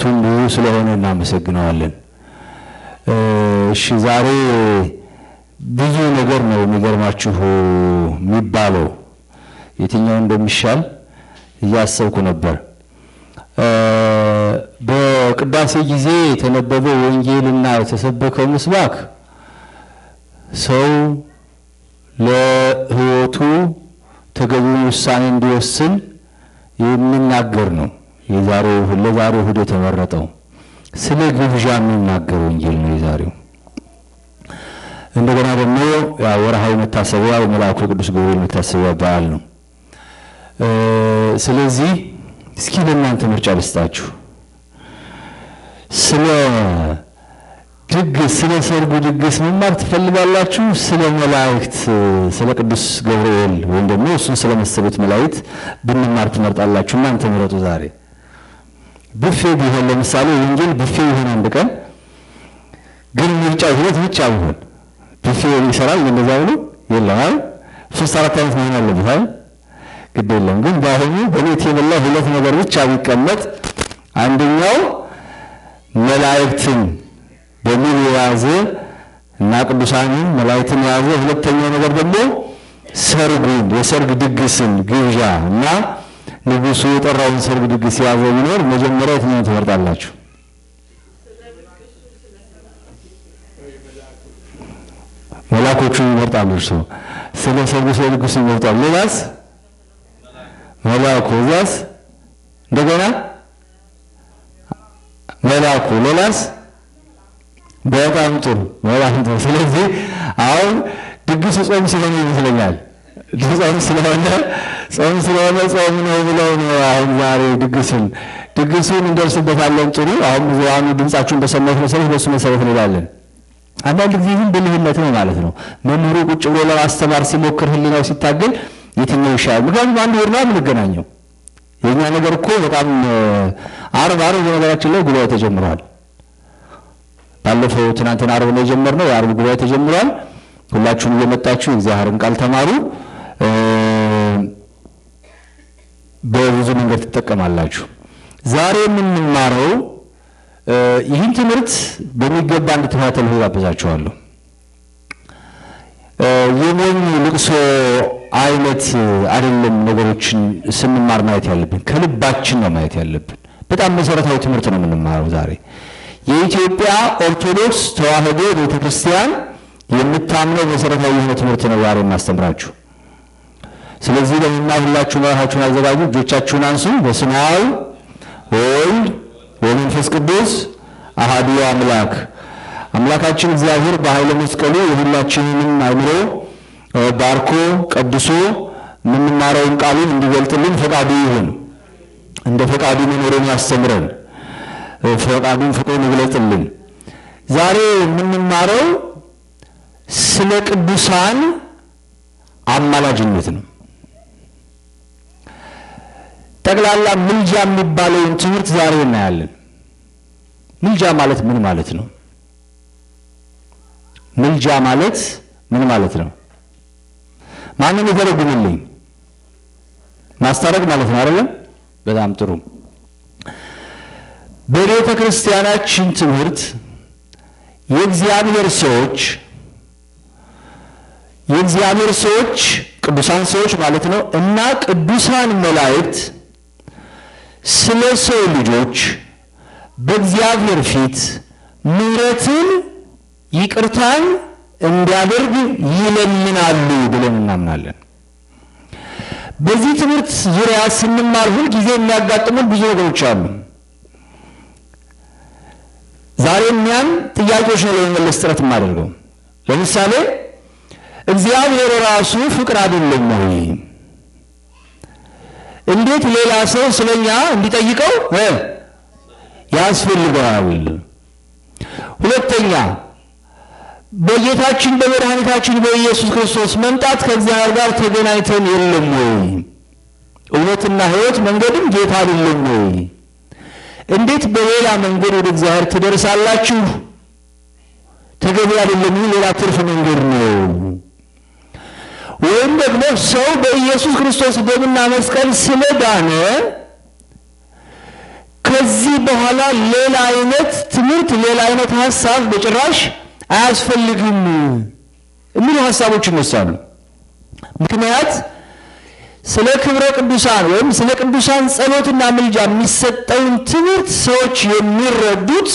ምሕረቱን ብዙ ስለሆነ እናመሰግነዋለን። እሺ ዛሬ ብዙ ነገር ነው የሚገርማችሁ የሚባለው የትኛው እንደሚሻል እያሰብኩ ነበር። በቅዳሴ ጊዜ የተነበበው ወንጌልና የተሰበከው ምስባክ ሰው ለሕይወቱ ተገቢውን ውሳኔ እንዲወስን የሚናገር ነው። ለዛሬው እሑድ የተመረጠው ስለ ግብዣ የሚናገር ወንጌል ነው የዛሬው። እንደገና ደግሞ ወርሃዊ መታሰቢያ የመልአኩ ቅዱስ ገብርኤል መታሰቢያ በዓል ነው። ስለዚህ እስኪ ለእናንተ ምርጫ ልስጣችሁ። ስለ ሰርጉ ድግስ መማር ትፈልጋላችሁ? ስለ መላእክት ስለ ቅዱስ ገብርኤል ወይም ደግሞ እሱን ስለ መሰሉት መላእክት ብንማር ትመርጣላችሁ? እናንተ ምረጡ። ዛሬ ቡፌ ቢሆን ለምሳሌ ወንጌል ቡፌ ይሆን አንድ ቀን ግን ምርጫ ሁለት ብቻ ቢሆን ቡፌ ይሰራል እንደዛ ብሎ የለም 3-4 ዓመት መሆን አለበት አይደል? ግድ የለም ግን ባሁኑ በቤት የበላ ሁለት ነገር ብቻ ቢቀመጥ አንደኛው መላእክትን በሚል የያዘ እና ቅዱሳንን መላእክትን የያዘ፣ ሁለተኛው ነገር ደግሞ የሰርግ ድግስን ግብዣ እና ንጉሱ የጠራውን ሰርግ ድግስ የያዘ ቢኖር መጀመሪያ የትኛውን ትመርጣላችሁ? መላእክቶቹን ይመርጣሉ። እርሱ ስለ ሰርጉ ድግስ ይመርጣሉ። ሌላስ መላእክቱ፣ እዛስ እንደገና መላእክቱ፣ ሌላስ በጣም ጥሩ። ስለዚህ አሁን ድግሱ ጾም ስለሆነ ይመስለኛል ጾም ስለሆነ ጾም ነው ብለው ነው አሁን ዛሬ ድግሱን እንደርስበታለን። ጥሩ። አሁን ብዙሃኑ ድምጻችሁን በሰማሁት መሰረት በሱ መሰረት እንላለን። አንዳንድ ጊዜ ግን ብልህነት ነው ማለት ነው። መምህሩ ቁጭ ብሎ ለማስተማር ሲሞክር ህሊናው ሲታገል የትኛው ይሻላል? ምክንያቱም አንድ ወር ነው የምንገናኘው። የኛ ነገር እኮ በጣም ዓርብ በነገራችን ላይ ጉባኤ ተጀምሯል። ባለፈው ትናንትና ዓርብ ነው የጀመርነው። የዓርብ ጉባኤ ተጀምሯል። ሁላችሁም እየመጣችሁ እግዚአብሔርን ቃል ተማሩ። በብዙ መንገድ ትጠቀማላችሁ። ዛሬ የምንማረው ይህን ትምህርት በሚገባ እንድትከታተሉ ጋብዛችኋለሁ። የሞኝ ልቅሶ አይነት አይደለም። ነገሮችን ስንማር ማየት ያለብን ከልባችን ነው ማየት ያለብን። በጣም መሰረታዊ ትምህርት ነው የምንማረው ዛሬ። የኢትዮጵያ ኦርቶዶክስ ተዋሕዶ ቤተክርስቲያን የምታምነው መሰረታዊ የሆነ ትምህርት ነው ዛሬ እናስተምራችሁ። ስለዚህ ለምንማር ሁላችሁ ራሳችሁን አዘጋጁ፣ እጆቻችሁን አንሱ። በስመ አብ ወወልድ ወመንፈስ ቅዱስ አሐዱ አምላክ። አምላካችን እግዚአብሔር በኃይለ መስቀሉ የሁላችንንም አእምሮ ባርኮ ቀድሶ የምንማረውን ቃሉን እንዲገልጥልን ፈቃዱ ይሁን። እንደ ፈቃዱ መኖርን ያስተምረን፣ ፈቃዱን ፍቅሩን ይግለጥልን። ዛሬ የምንማረው ስለ ቅዱሳን አማላጅነት ነው። ጠቅላላ ምልጃ የሚባለውን ትምህርት ዛሬ እናያለን። ምልጃ ማለት ምን ማለት ነው? ምልጃ ማለት ምን ማለት ነው? ማንም ይተረጉምልኝ። ማስታረቅ ማለት ነው አይደል? በጣም ጥሩ። በቤተ ክርስቲያናችን ትምህርት የእግዚአብሔር ሰዎች ቅዱሳን ሰዎች ማለት ነው እና ቅዱሳን መላእክት ስለ ሰው ልጆች በእግዚአብሔር ፊት ምሕረትን ይቅርታን እንዲያደርግ ይለምናሉ ብለን እናምናለን። በዚህ ትምህርት ዙሪያ ስንማር ሁሉ ጊዜ የሚያጋጥሙን ብዙ ነገሮች አሉ። ዛሬ እኛም ጥያቄዎች ነው ለመመለስ ጥረት የማደርገው። ለምሳሌ እግዚአብሔር ራሱ ፍቅር አይደለም ወይ? እንዴት ሌላ ሰው ስለኛ እንዲጠይቀው ያስፈልጋል? ሁለተኛ በጌታችን በመድኃኒታችን በኢየሱስ ክርስቶስ መምጣት ከእግዚአብሔር ጋር ተገናኝተን የለም ወይ? እውነትና ሕይወት መንገድም ጌታ አይደለም ወይ? እንዴት በሌላ መንገድ ወደ እግዚአብሔር ትደርሳላችሁ? ተገቢ አይደለም፣ ሌላ ትርፍ መንገድ ነው። ወይም ደግሞ ሰው በኢየሱስ ክርስቶስ ደምና መስቀል ስለዳነ ከዚህ በኋላ ሌላ አይነት ትምህርት ሌላ አይነት ሐሳብ በጭራሽ አያስፈልግም የሚሉ ሐሳቦች ይነሳሉ። ምክንያት ስለ ክብረ ቅዱሳን ወይም ስለ ቅዱሳን ጸሎትና ምልጃ የሚሰጠውን ትምህርት ሰዎች የሚረዱት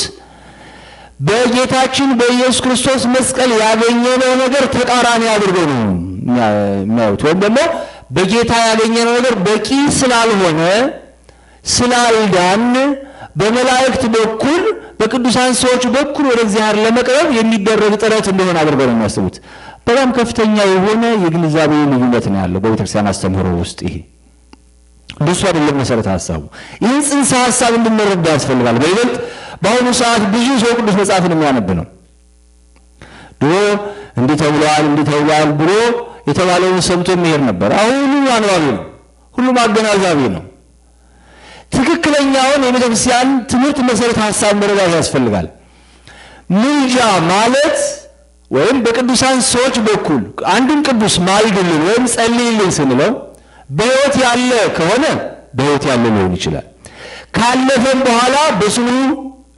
በጌታችን በኢየሱስ ክርስቶስ መስቀል ያገኘነው ነገር ተቃራኒ አድርገው ነው የሚያዩት። ወይም ደግሞ በጌታ ያገኘነው ነገር በቂ ስላልሆነ ስላልዳን በመላእክት በኩል በቅዱሳን ሰዎች በኩል ወደ እግዚአብሔር ለመቅረብ የሚደረግ ጥረት እንደሆነ አድርገው ነው የሚያስቡት። በጣም ከፍተኛ የሆነ የግንዛቤ ልዩነት ነው ያለው በቤተክርስቲያን አስተምህሮ ውስጥ። ይሄ ብዙ አይደለም መሰረተ ሐሳቡ። ይህን ጽንሰ ሐሳብ እንድንረዳ ያስፈልጋል። በይበልጥ በአሁኑ ሰዓት ብዙ ሰው ቅዱስ መጽሐፍን የሚያነብ ነው። ድሮ እንዲህ ተብሏል ብሎ የተባለውን ሰምቶ የሚሄድ ነበር። አሁን ሁሉ አንባቢ ነው፣ ሁሉም አገናዛቢ ነው። ትክክለኛውን የቤተክርስቲያን ትምህርት መሰረተ ሐሳብ መረዳት ያስፈልጋል። ምልጃ ማለት ወይም በቅዱሳን ሰዎች በኩል አንዱን ቅዱስ ማልድልን ወይም ጸልይልን ስንለው በሕይወት ያለ ከሆነ በሕይወት ያለ ሊሆን ይችላል። ካለፈም በኋላ በስሙ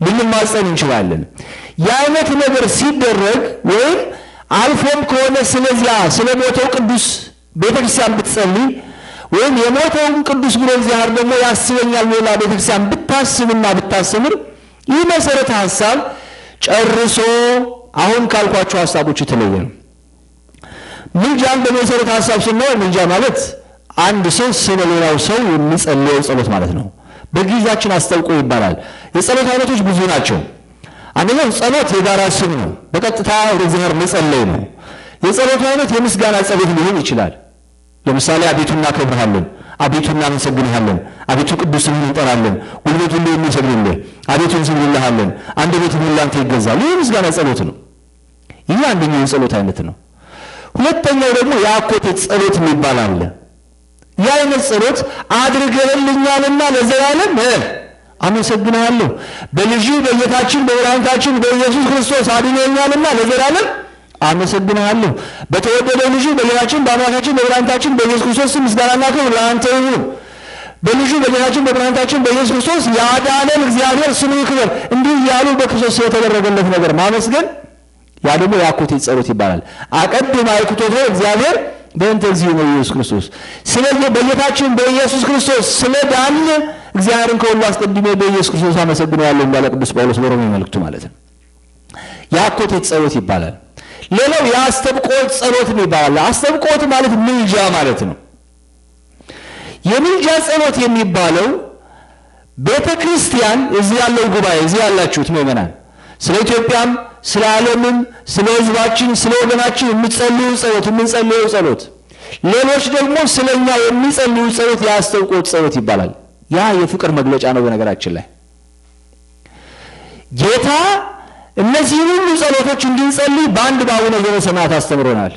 ልንማጸን እንችላለን። የአይነት ነገር ሲደረግ ወይም አልፎም ከሆነ ስለዚያ ስለሞተው ቅዱስ ቤተክርስቲያን ብትጸልይ ወይም የሞተውን ቅዱስ ብሎ እግዚአብሔር ደግሞ ያስበኛል ሌላ ቤተክርስቲያን ብታስብና ብታስምር ይህ መሰረተ ሐሳብ ጨርሶ አሁን ካልኳቸው ሐሳቦች የተለየ ነው። ምልጃን በመሰረተ ሐሳብ ስናየው ምልጃ ማለት አንድ ሰው ስለሌላው ሰው የሚጸልየው ጸሎት ማለት ነው። በግዕዛችን አስተብቆ ይባላል። የጸሎት አይነቶች ብዙ ናቸው። አንደኛው ጸሎት የጋራ ስም ነው፣ በቀጥታ ወደ እግዚአብሔር መጸለይ ነው። የጸሎት አይነት የምስጋና ጸሎት ሊሆን ይችላል። ለምሳሌ አቤቱ እናከብርሃለን፣ አቤቱ እናመሰግንሃለን፣ አቤቱ ቅዱስ ስምህን እንጠራለን፣ ጉልበት ሁሉ የሚሰግድልህ፣ አቤቱ እንሰግድልሃለን፣ አንደበት ሁሉ ላንተ ይገዛል። ይህ ምስጋና ጸሎት ነው። ይህ አንደኛው የጸሎት አይነት ነው። ሁለተኛው ደግሞ የአኮቴት ጸሎት የሚባል አለ። ያ አይነት ጸሎት አድርገህልኛልና ለዘላለም አመሰግንሃለሁ፣ በልጅ በጌታችን በመድኃኒታችን በኢየሱስ ክርስቶስ አድነኛልና ለዘላለም አመሰግንሃለሁ፣ በተወደደ ልጅ በጌታችን በአምላካችን በመድኃኒታችን በኢየሱስ ክርስቶስ ምስጋናና ክብር ለአንተ ይሁን፣ በልጁ በጌታችን በመድኃኒታችን በኢየሱስ ክርስቶስ ያዳነን እግዚአብሔር ስሙ ይክበር። እንዲህ ያሉ በክርስቶስ የተደረገለት ነገር ማመስገን ያ ደግሞ የአኮቴት ጸሎት ይባላል። አቀድም አይኩቶቶ እግዚአብሔር በእንተ እግዚእነ ኢየሱስ ክርስቶስ። ስለዚህ በጌታችን በኢየሱስ ክርስቶስ ስለዳን እግዚአብሔርን ከሁሉ አስቀድሜ በኢየሱስ ክርስቶስ አመሰግናለሁ እንዳለ ቅዱስ ጳውሎስ በሮሜ መልእክቱ ማለት ነው። የአኮቴት ጸሎት ይባላል። ሌላው የአስተብቆት ጸሎት ይባላል። አስተብቆት ማለት ምልጃ ማለት ነው። የምልጃ ጸሎት የሚባለው ቤተክርስቲያን እዚህ ያለው ጉባኤ እዚህ ያላችሁት ምእመናን ስለ ኢትዮጵያም ስለ ዓለምም ስለ ሕዝባችን ስለ ወገናችን የምንጸልየው ጸሎት ሌሎች ደግሞ ስለኛ የሚጸልዩ ጸሎት የአስተብቆት ጸሎት ይባላል። ያ የፍቅር መግለጫ ነው። በነገራችን ላይ ጌታ እነዚህ ሁሉ ጸሎቶች እንድንጸልይ በአንድ በአቡነ ዘበሰማያት አስተምሮናል።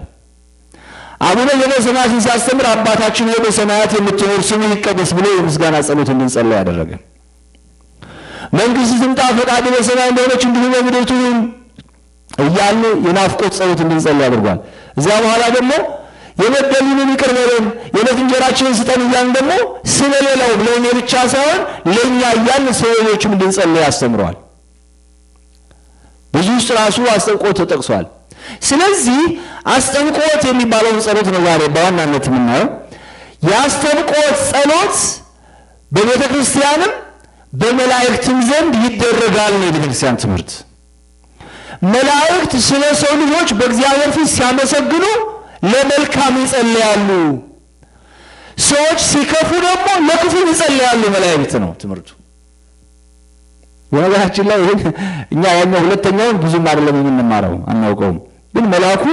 አቡነ ዘበሰማያት ሲያስተምር አባታችን ሆይ በሰማያት የምትኖር ስምህ ይቀደስ ብሎ የምስጋና ጸሎት እንድንጸልይ ያደረገ፣ መንግሥትህ ትምጣ ፈቃድህ በሰማይ እንደሆነች እንዲሁ በምድር ትሁን እያለ የናፍቆት ጸሎት እንድንጸልይ አድርጓል። እዚያ በኋላ ደግሞ የበደሉንን ይቅር በለን የዕለት እንጀራችንን ስጠን እያልን ደግሞ ስለሌላው ለእኔ ብቻ ሳይሆን ለእኛ እያልን ስለሌሎችም እንድንጸልይ አስተምሯል። ብዙ ውስጥ ራሱ አስተብቆት ተጠቅሷል። ስለዚህ አስተብቆት የሚባለውን ጸሎት ነው ዛሬ በዋናነት የምናየው። የአስተብቆት ጸሎት በቤተ ክርስቲያንም በመላእክትም ዘንድ ይደረጋል ነው የቤተ ክርስቲያን ትምህርት። መላእክት ስለ ሰው ልጆች በእግዚአብሔር ፊት ሲያመሰግኑ ለመልካም ይጸልያሉ፣ ሰዎች ሲከፉ ደግሞ ለክፉ ይጸልያሉ መላእክት ነው ትምህርቱ። ወነጋችን ላይ እኛ ያኛው ሁለተኛውን ብዙም አይደለም የምንማረው አናውቀውም፣ ግን መልአኩ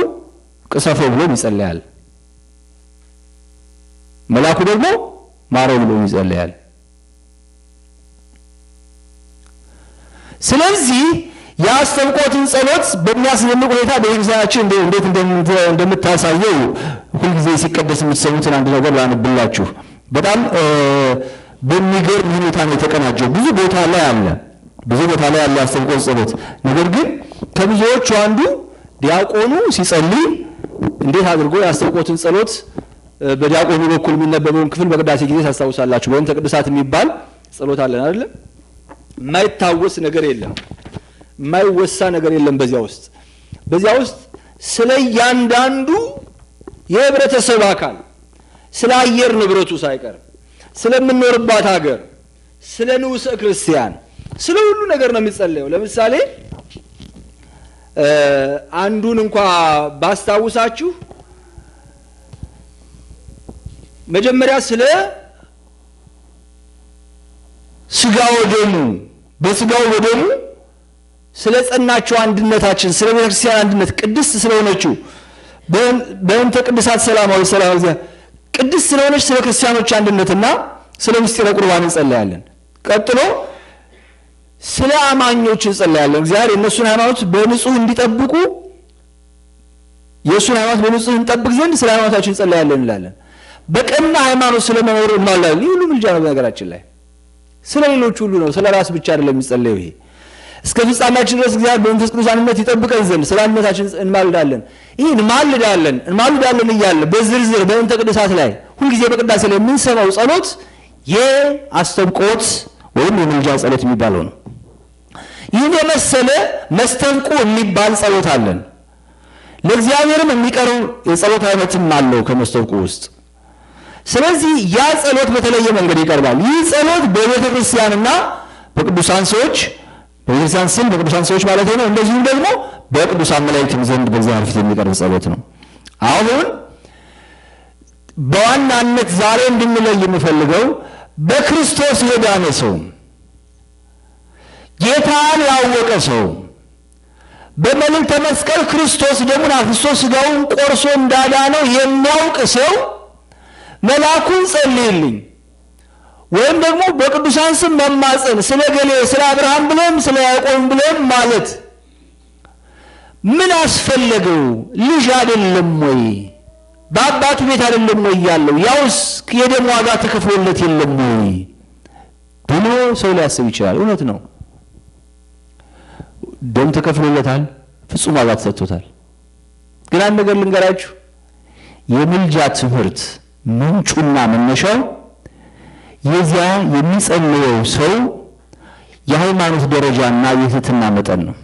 ቅሰፈው ብሎ ይጸልያል፣ መልአኩ ደግሞ ማረው ብሎ ይጸልያል። ስለዚህ የአስተብቆትን ጸሎት በሚያስደንቅ ሁኔታ በእግዚአብሔራችን እንዴት እንደምታሳየው ሁልጊዜ ሲቀደስ የምትሰሙትን አንድ ነገር ላንብላችሁ። በጣም በሚገርም ሁኔታ ነው የተቀናጀው። ብዙ ቦታ ላይ ያለ አስተብቆት ጸሎት። ነገር ግን ከብዙዎቹ አንዱ ዲያቆኑ ሲጸልይ እንዴት አድርጎ የአስተብቆትን ጸሎት በዲያቆኑ በኩል የሚነበበውን ክፍል በቅዳሴ ጊዜ ታስታውሳላችሁ። በእንተ ቅዱሳት የሚባል ጸሎት አለን አይደል? የማይታወስ ነገር የለም፣ የማይወሳ ነገር የለም። በዚያ ውስጥ ስለ እያንዳንዱ የህብረተሰብ አካል፣ ስለ አየር ንብረቱ ሳይቀር፣ ስለምንኖርባት ሀገር፣ ስለ ንዑሰ ክርስቲያን፣ ስለ ሁሉ ነገር ነው የሚጸለየው። ለምሳሌ አንዱን እንኳን ባስታውሳችሁ መጀመሪያ ስለ ስጋው ወደሙ በስጋው ወደሙ ስለ ጸናቸው አንድነታችን ስለ ቤተክርስቲያን አንድነት ቅድስት ስለሆነችው በእንተ ቅድሳት ሰላማዊ ሰላም እግዚአብሔር ቅድስት ስለሆነች ስለ ክርስቲያኖች አንድነትና ስለ ምስጢረ ቁርባን እንጸልያለን። ቀጥሎ ስለ አማኞች እንጸልያለን። እግዚአብሔር የነሱን ሃይማኖት በንጹህ እንዲጠብቁ የሱን ሃይማኖት በንጹህ እንጠብቅ ዘንድ ስለ ሃይማኖታችን እንጸልያለን እንላለን። በቀና ሃይማኖት ስለመኖር እንማልዳለን። ይህ ሁሉ ምልጃ ነው። በነገራችን ላይ ስለ ሌሎች ሁሉ ነው፣ ስለ ራስ ብቻ አይደለም የሚጸለየው። ይሄ እስከ ፍጻሜያችን ድረስ እግዚአብሔር በመንፈስ ቅዱስ አንድነት ይጠብቀን ዘንድ ስለ አንድነታችን እንማልዳለን። ይህ እንማልዳለን እያለ በዝርዝር በእንተ ቅድሳት ላይ ሁልጊዜ በቅዳሴ ላይ የምንሰማው ጸሎት የአስተብቆት ወይም የምልጃ ጸሎት የሚባለው ነው። ይህን የመሰለ መስተንቁ የሚባል ጸሎት አለን። ለእግዚአብሔርም የሚቀርብ የጸሎት አይነትም አለው ከመስተንቁ ውስጥ። ስለዚህ ያ ጸሎት በተለየ መንገድ ይቀርባል። ይህ ጸሎት በቤተ ክርስቲያንና በቅዱሳን ሰዎች በቤተክርስቲያን ስም በቅዱሳን ሰዎች ማለት ነው፣ እንደዚሁም ደግሞ በቅዱሳን መላእክትም ዘንድ በእግዚአብሔር ፊት የሚቀርብ ጸሎት ነው። አሁን በዋናነት ዛሬ እንድንለይ የምፈልገው በክርስቶስ የዳነ ሰው፣ ጌታን ያወቀ ሰው፣ በመልዕልተ መስቀል ክርስቶስ ደሙን አፍስሶ ሥጋውን ቆርሶ እንዳዳነው የሚያውቅ ሰው መልአኩን ጸልይልኝ ወይም ደግሞ በቅዱሳን ስም መማፀን ስለ ገሌ ስለ አብርሃም ብሎም ስለ ያዕቆብ ብሎም ማለት ምን አስፈለገው? ልጅ አይደለም ወይ? በአባቱ ቤት አይደለም ወይ ያለው? ያውስ የደም ዋጋ ተከፍሎለት የለም ወይ ብሎ ሰው ሊያስብ ይችላል። እውነት ነው፣ ደም ተከፍሎለታል፣ ፍጹም ዋጋ ተሰጥቶታል። ግን አንድ ነገር ልንገራችሁ፣ የምልጃ ትምህርት ምንጩና መነሻው የዚያ የሚጸልየው ሰው የሃይማኖት ደረጃና የትህትና መጠን ነው።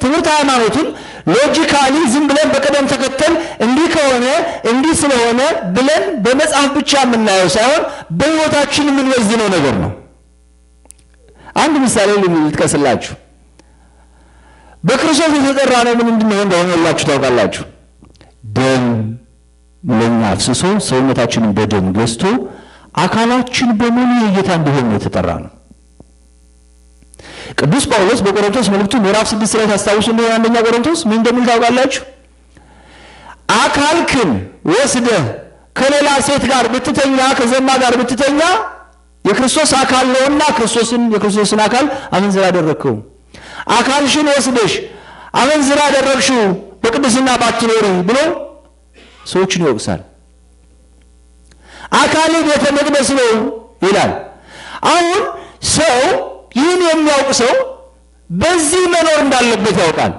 ትምህርት ሃይማኖቱን ሎጂካሊ ዝም ብለን በቀደም ተከተል እንዲህ ከሆነ እንዲህ ስለሆነ ብለን በመጽሐፍ ብቻ የምናየው ሳይሆን በሕይወታችን የምንወዝነው ነገር ነው። አንድ ምሳሌ ልጥቀስላችሁ። በክርስቶስ የተጠራነው ምን እንደሆነ ሁላችሁ ታውቃላችሁ። ደም ለኛ አፍስሶ ሰውነታችንን በደም ገዝቶ አካላችን በሙሉ የጌታ እንዲሆን የተጠራ ነው። ቅዱስ ጳውሎስ በቆሮንቶስ መልእክቱ ምዕራፍ 6 ላይ ታስታውሱ እንደሆነ አንደኛ ቆሮንቶስ ምን እንደሚል ታውቃላችሁ? አካልክን ወስደህ ከሌላ ሴት ጋር ብትተኛ ከዘማ ጋር ብትተኛ የክርስቶስ አካል ነውና የክርስቶስን አካል አመንዝራ አደረግከው። አካልሽን ወስደሽ አመንዝራ አደረግሽው በቅድስና ባትኖሪ ብሎ ሰዎችን ይወቅሳል። አካል ቤተ መቅደስ ነው ይላል። አሁን ሰው ይህን የሚያውቅ ሰው በዚህ መኖር እንዳለበት ያውቃል።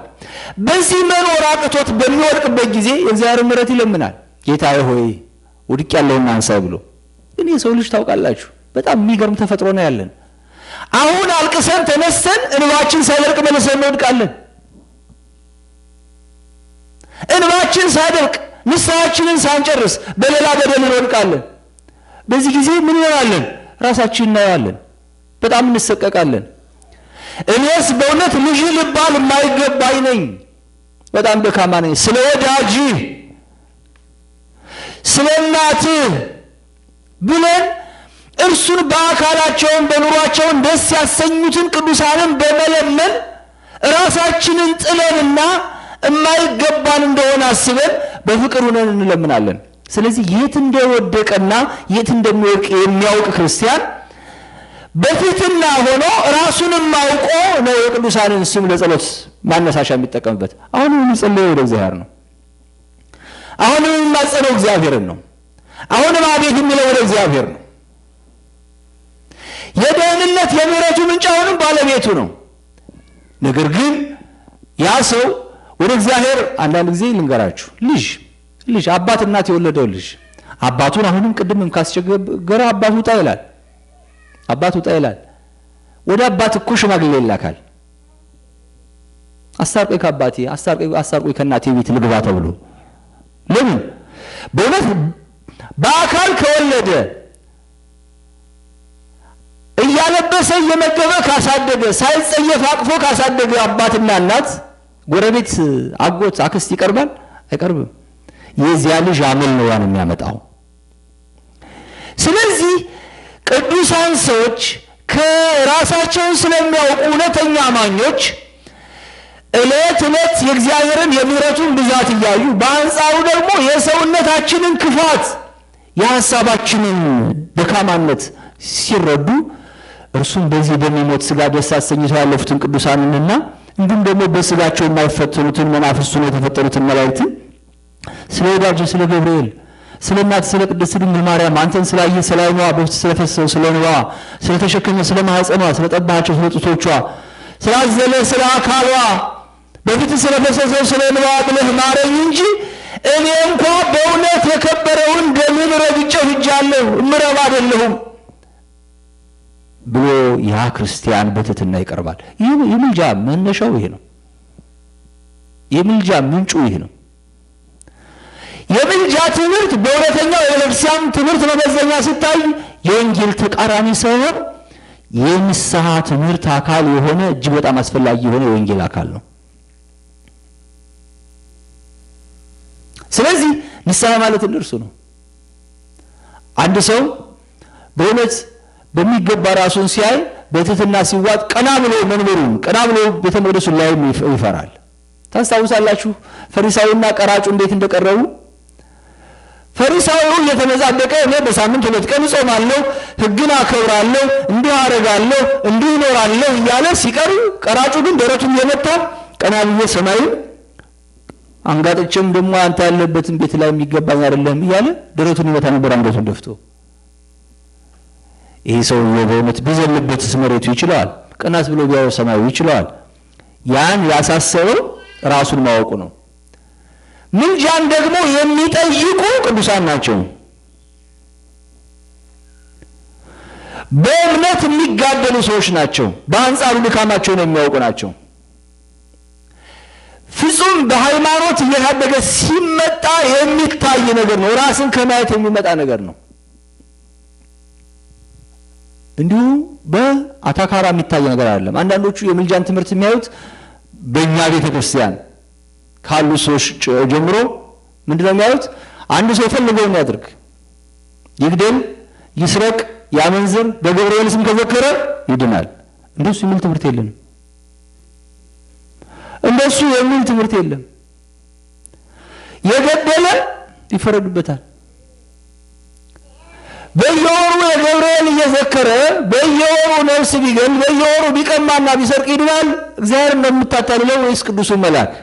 በዚህ መኖር አቅቶት በሚወድቅበት ጊዜ የእግዚአብሔር ምሕረት ይለምናል። ጌታዬ ሆይ ውድቅ ያለውን አንሳይ ብሎ። ግን የሰው ልጅ ታውቃላችሁ በጣም የሚገርም ተፈጥሮ ነው ያለን። አሁን አልቅሰን ተነስተን እንባችን ሳይደርቅ መልሰን እንወድቃለን። እንባችን ሳይደርቅ ንስሐችንን ሳንጨርስ በሌላ በደል እንወድቃለን። በዚህ ጊዜ ምን ይሆናለን? ራሳችንን እናያለን፣ በጣም እንሰቀቃለን። እኔስ በእውነት ልጅ ልባል የማይገባኝ ነኝ፣ በጣም ደካማ ነኝ። ስለ ወዳጅህ ስለ እናትህ ብለን እርሱን በአካላቸውን በኑሯቸውን ደስ ያሰኙትን ቅዱሳንን በመለመን ራሳችንን ጥለንና የማይገባን እንደሆነ አስበን በፍቅር ሆነን እንለምናለን። ስለዚህ የት እንደወደቀና የት እንደሚወድቅ የሚያውቅ ክርስቲያን በፊትና ሆኖ ራሱንም አውቆ ነው የቅዱሳንን ስም ለጸሎት ማነሳሻ የሚጠቀምበት። አሁንም የሚጸልየው ወደ እግዚአብሔር ነው። አሁንም የሚማጸነው እግዚአብሔርን ነው። አሁንም አቤት የሚለው ወደ እግዚአብሔር ነው። የደህንነት የምህረቱ ምንጭ አሁንም ባለቤቱ ነው። ነገር ግን ያ ሰው ወደ እግዚአብሔር አንዳንድ ጊዜ ልንገራችሁ፣ ልጅ አባት እናት የወለደው ልጅ አባቱን አሁንም ቅድምም ካስቸገረ አባቱ ውጣ ይላል። አባት ውጣ ይላል። ወደ አባት እኮ ሽማግሌ ይላካል። አስታርቆኝ ከአባቴ አስታርቆኝ ከእናቴ ቤት ልግባ ተብሎ ለምን? በእውነት በአካል ከወለደ እያለበሰ እየመገበ ካሳደገ ሳይጸየፍ አቅፎ ካሳደገ አባትና እናት ጎረቤት፣ አጎት፣ አክስት ይቀርባል? አይቀርብም። የዚያ ልጅ አመል ነው ያን የሚያመጣው። ስለዚህ ቅዱሳን ሰዎች ከራሳቸው ስለሚያውቁ እውነተኛ አማኞች እለት የእግዚአብሔርን የምህረቱን ብዛት እያዩ በአንጻሩ ደግሞ የሰውነታችንን ክፋት የሐሳባችንን ደካማነት ሲረዱ እርሱም በዚህ በሚሞት ሥጋ ደስ አሰኝተው ያለፉትን ቅዱሳንንና እንዲሁም ደግሞ በሥጋቸው የማይፈተኑትን መናፍስቱን የተፈጠሩትን መላእክትን ስለ ወዳጅ ስለ ገብርኤል ስለ እናት ስለ ቅድስት ድንግል ማርያም አንተን ስላየ ስለ ዓይኗ በፊት ስለፈሰሰው ስለ እንባዋ ስለተሸከመ ስለ ማኅፀኗ ስለ ጠባቸው ስለ ጡቶቿ ስላዘለ ስለ አካሏ በፊት ስለፈሰሰው ስለ እንባዋ ብለህ ማረኝ እንጂ እኔ እንኳን በእውነት የከበረውን ደምን ረግጬ ሄጃለሁ እምረባ አይደለሁም ብሎ ያ ክርስቲያን በትሕትና ይቀርባል። የምልጃ መነሻው ይሄ ነው። የምልጃ ምንጩ ይሄ ነው። የምልጃ ትምህርት በእውነተኛው የቤተክርስቲያን ትምህርት መመዘኛ ሲታይ የወንጌል ተቃራኒ ሳይሆን የንስሐ ትምህርት አካል የሆነ እጅግ በጣም አስፈላጊ የሆነ የወንጌል አካል ነው። ስለዚህ ንስሐ ማለት እንደርሱ ነው። አንድ ሰው በእውነት በሚገባ ራሱን ሲያይ በትሕትና ሲዋጥ ቀና ብሎ መንበሩን ቀና ብሎ ቤተ መቅደሱን ላይ ይፈራል። ታስታውሳላችሁ ፈሪሳውና ቀራጩ እንዴት እንደቀረቡ? ፈሪሳዊው እየተመጻደቀ እኔ በሳምንት 2 ቀን እጾማለሁ፣ ሕግን አከብራለሁ፣ እንዲህ አደርጋለሁ፣ እንዲህ እኖራለሁ እያለ ሲቀር ቀራጩ ግን ደረቱን እየመታ ቀና ብዬ ሰማዩን አንጋጥቼም ደግሞ አንተ ያለበትን ቤት ላይ የሚገባኝ አይደለም እያለ ደረቱን ይመታ ነበር አንገቱን ደፍቶ። ይሄ ሰው በእውነት ቢዘልበት መሬቱ ይችላል፣ ቀናት ብሎ ቢያው ሰማዩ ይችላል። ያን ያሳሰበው ራሱን ማወቁ ነው። ምልጃን ደግሞ የሚጠይቁ ቅዱሳን ናቸው። በእምነት የሚጋደሉ ሰዎች ናቸው። በአንጻሩ ድካማቸውን የሚያውቁ ናቸው። ፍጹም በሃይማኖት እየታደገ ሲመጣ የሚታይ ነገር ነው። ራስን ከማየት የሚመጣ ነገር ነው። እንዲሁ በአታካራ የሚታይ ነገር አይደለም። አንዳንዶቹ የምልጃን ትምህርት የሚያዩት በእኛ ቤተ ክርስቲያን ካሉ ሰዎች ጀምሮ ምንድነው የሚያዩት? አንድ ሰው የፈለገውን ያድርግ፣ ይግደል፣ ይስረቅ፣ ያመንዝር፣ በገብርኤል ስም ከዘከረ ይድናል። እንደሱ የሚል ትምህርት የለም። እንደሱ የሚል ትምህርት የለም። የገደለ ይፈረድበታል። በየወሩ የገብርኤል እየዘከረ በየወሩ ነፍስ ቢገል በየወሩ ቢቀማና ቢሰርቅ ይድናል። እግዚአብሔር እንደምታታልለው ወይስ ቅዱሱ መልአክ?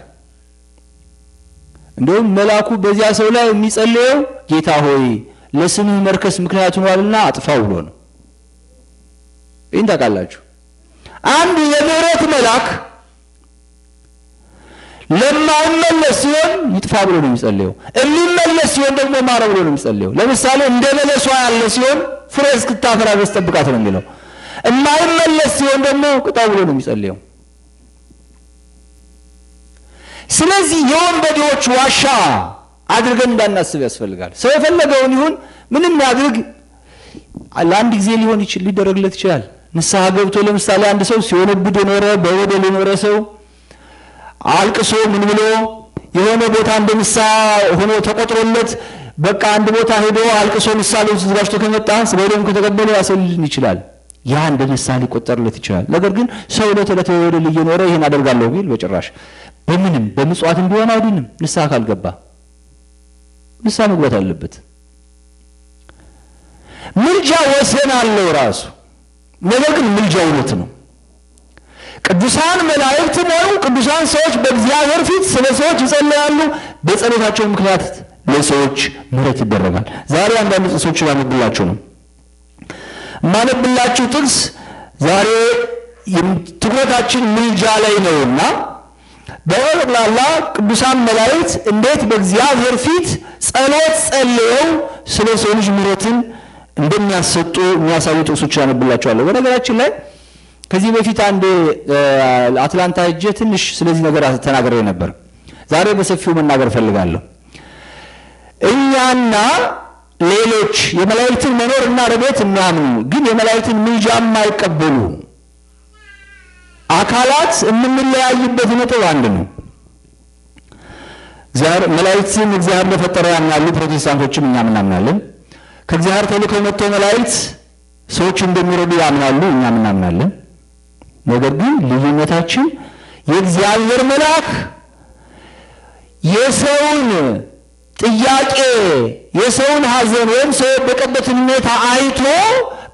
እንደውም መልአኩ በዚያ ሰው ላይ የሚጸልየው ጌታ ሆይ ለስምህ መርከስ ምክንያት ሆኗልና አጥፋው ብሎ ነው። ይህን ታውቃላችሁ። አንድ የምህረት መልአክ ለማይመለስ ሲሆን ይጥፋ ብሎ ነው የሚጸልየው። የሚመለስ ሲሆን ደግሞ ማረ ብሎ ነው የሚጸልየው። ለምሳሌ እንደ በለሷ ያለ ሲሆን ፍሬ እስክታፈራ ድረስ ጠብቃት ነው የሚለው። የማይመለስ ሲሆን ደግሞ ቅጣ ብሎ ነው የሚጸልየው። ስለዚህ የወንበዴዎች ዋሻ አድርገን እንዳናስብ ያስፈልጋል። ሰው የፈለገውን ይሁን ምንም ያድርግ ለአንድ ጊዜ ሊደረግለት ይችላል። ንስሐ ገብቶ ለምሳሌ አንድ ሰው ሲወነብድ የኖረ በወደል የኖረ ሰው አልቅሶ ምን ብሎ የሆነ ቦታ እንደምሳሌ ሆኖ ተቆጥሮለት በቃ አንድ ቦታ ሄዶ አልቅሶ ምሳሌ ተዘጋጅቶ ከመጣ ስለደም ከተቀበለ ያሰልልን ይችላል። ያ እንደ ምሳሌ ሊቆጠርለት ይችላል። ነገር ግን ሰው ለተለተ ወደል እየኖረ ይሄን አደርጋለሁ ቢል በጭራሽ በምንም በምጽዋትም ቢሆን አይድንም። ንስሐ ካልገባ ንስሐ መግባት አለበት። ምልጃ ወሰን አለው ራሱ። ነገር ግን ምልጃ እውነት ነው። ቅዱሳን መላእክትም ሆኑ ቅዱሳን ሰዎች በእግዚአብሔር ፊት ስለ ሰዎች ይጸልያሉ። በጸሎታቸው ምክንያት ለሰዎች ምሕረት ይደረጋል። ዛሬ አንዳንድ ጥቅሶች ያነብላችሁ ነው። ማነብላችሁ ጥቅስ ዛሬ ትኩረታችን ምልጃ ላይ ነውና በጠቅላላ ቅዱሳን መላእክት እንዴት በእግዚአብሔር ፊት ጸሎት ጸልየው ስለ ሰው ልጅ ምሕረትን እንደሚያሰጡ የሚያሳዩ ጥቅሶች ያነብላችኋለሁ። በነገራችን ላይ ከዚህ በፊት አንድ አትላንታ ሄጄ ትንሽ ስለዚህ ነገር ተናግሬ ነበር። ዛሬ በሰፊው መናገር ፈልጋለሁ። እኛና ሌሎች የመላእክትን መኖርና ረድኤት የሚያምኑ ግን የመላእክትን ምልጃ የማይቀበሉ አካላት የምንለያይበት ነጥብ አንድ ነው። መላእክትን እግዚአብሔር ለፈጠረ ያምናሉ፣ ፕሮቴስታንቶችም እኛም እናምናለን። ከእግዚአብሔር ተልከው መጥተው መላእክት ሰዎች እንደሚረዱ ያምናሉ፣ እኛም እናምናለን። ነገር ግን ልዩነታችን የእግዚአብሔር መልአክ የሰውን ጥያቄ የሰውን ሐዘን ወይም ሰው በቀበትን ሁኔታ አይቶ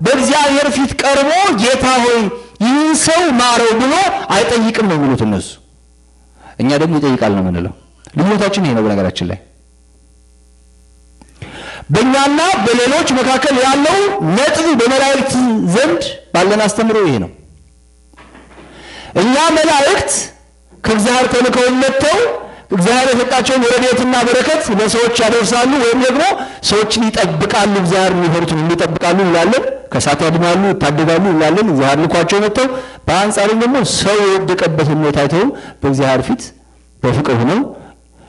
በእግዚአብሔር ፊት ቀርቦ ጌታ ሆይ ይህን ሰው ማረው ብሎ አይጠይቅም ነው የሚሉት እነሱ። እኛ ደግሞ ይጠይቃል ነው የምንለው። ልዩነታችን ይሄ ነው። በነገራችን ላይ በእኛና በሌሎች መካከል ያለው ነጥብ በመላእክት ዘንድ ባለን አስተምሮ ይሄ ነው። እኛ መላእክት ከእግዚአብሔር ተልከው መጥተው እግዚአብሔር የሰጣቸውን ረድኤትና በረከት ለሰዎች ያደርሳሉ ወይም ደግሞ ሰዎችን ይጠብቃሉ፣ እግዚአብሔር የሚፈሩትን ይጠብቃሉ እንላለን። ከእሳት ያድናሉ፣ ይታደጋሉ እንላለን። እግዚአብሔር ልኳቸው መጥተው በአንጻሩ ደግሞ ሰው የወደቀበትን ሁኔታ አይተው በእግዚአብሔር ፊት በፍቅር ሆነው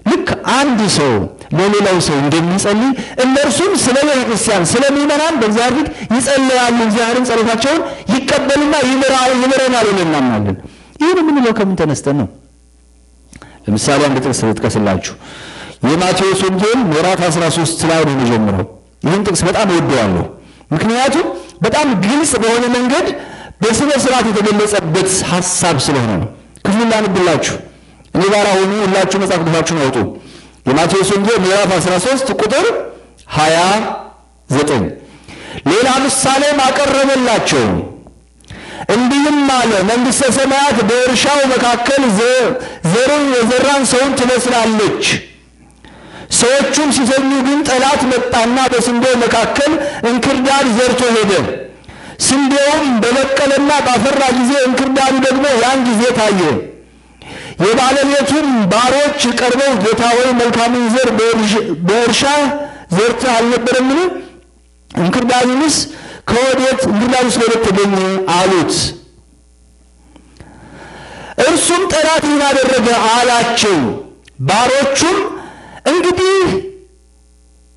ልክ አንድ ሰው ለሌላው ሰው እንደሚጸልይ እነርሱም ስለ ቤተ ክርስቲያን ስለሚመናን በእግዚአብሔር ፊት ይጸልያሉ። እግዚአብሔርን ጸሎታቸውን ይቀበልና ይምረናል ብለን እናምናለን። ይህን የምንለው ከምን ተነስተን ነው? ለምሳሌ አንድ ጥቅስ ልጥቀስላችሁ። የማቴዎስ ወንጌል ምዕራፍ 13 ላይ ነው የሚጀምረው። ይህን ጥቅስ በጣም እወደዋለሁ፣ ምክንያቱም በጣም ግልጽ በሆነ መንገድ በስነ ስርዓት የተገለጸበት ሐሳብ ስለሆነ ነው። ክፍሉን ላንብላችሁ። እኔ ጋር ሆኑ፣ ሁላችሁ መጽሐፍ ቅዱሳችሁን አውጡ። የማቴዎስ ወንጌል ምዕራፍ 13 ቁጥር 29 ሌላ ምሳሌ አቀረበላቸው እንዲህም አለ፣ መንግሥተ ሰማያት በእርሻው መካከል ዘርን የዘራን ሰውን ትመስላለች። ሰዎቹም ሲሰሙ ግን ጠላት መጣና በስንዴው መካከል እንክርዳድ ዘርቶ ሄደ። ስንዴውም በበቀለና ባፈራ ጊዜ እንክርዳዱ ደግሞ ያን ጊዜ ታየ። የባለቤቱም ባሮች ቀርበው ጌታ ሆይ መልካምን ዘር በእርሻ ዘርተህ አልነበረምን? እንክርዳዱንስ ከወዴት ተገኘ አሉት። እርሱም ጠላት ምን አደረገ አላቸው። ባሮቹም እንግዲህ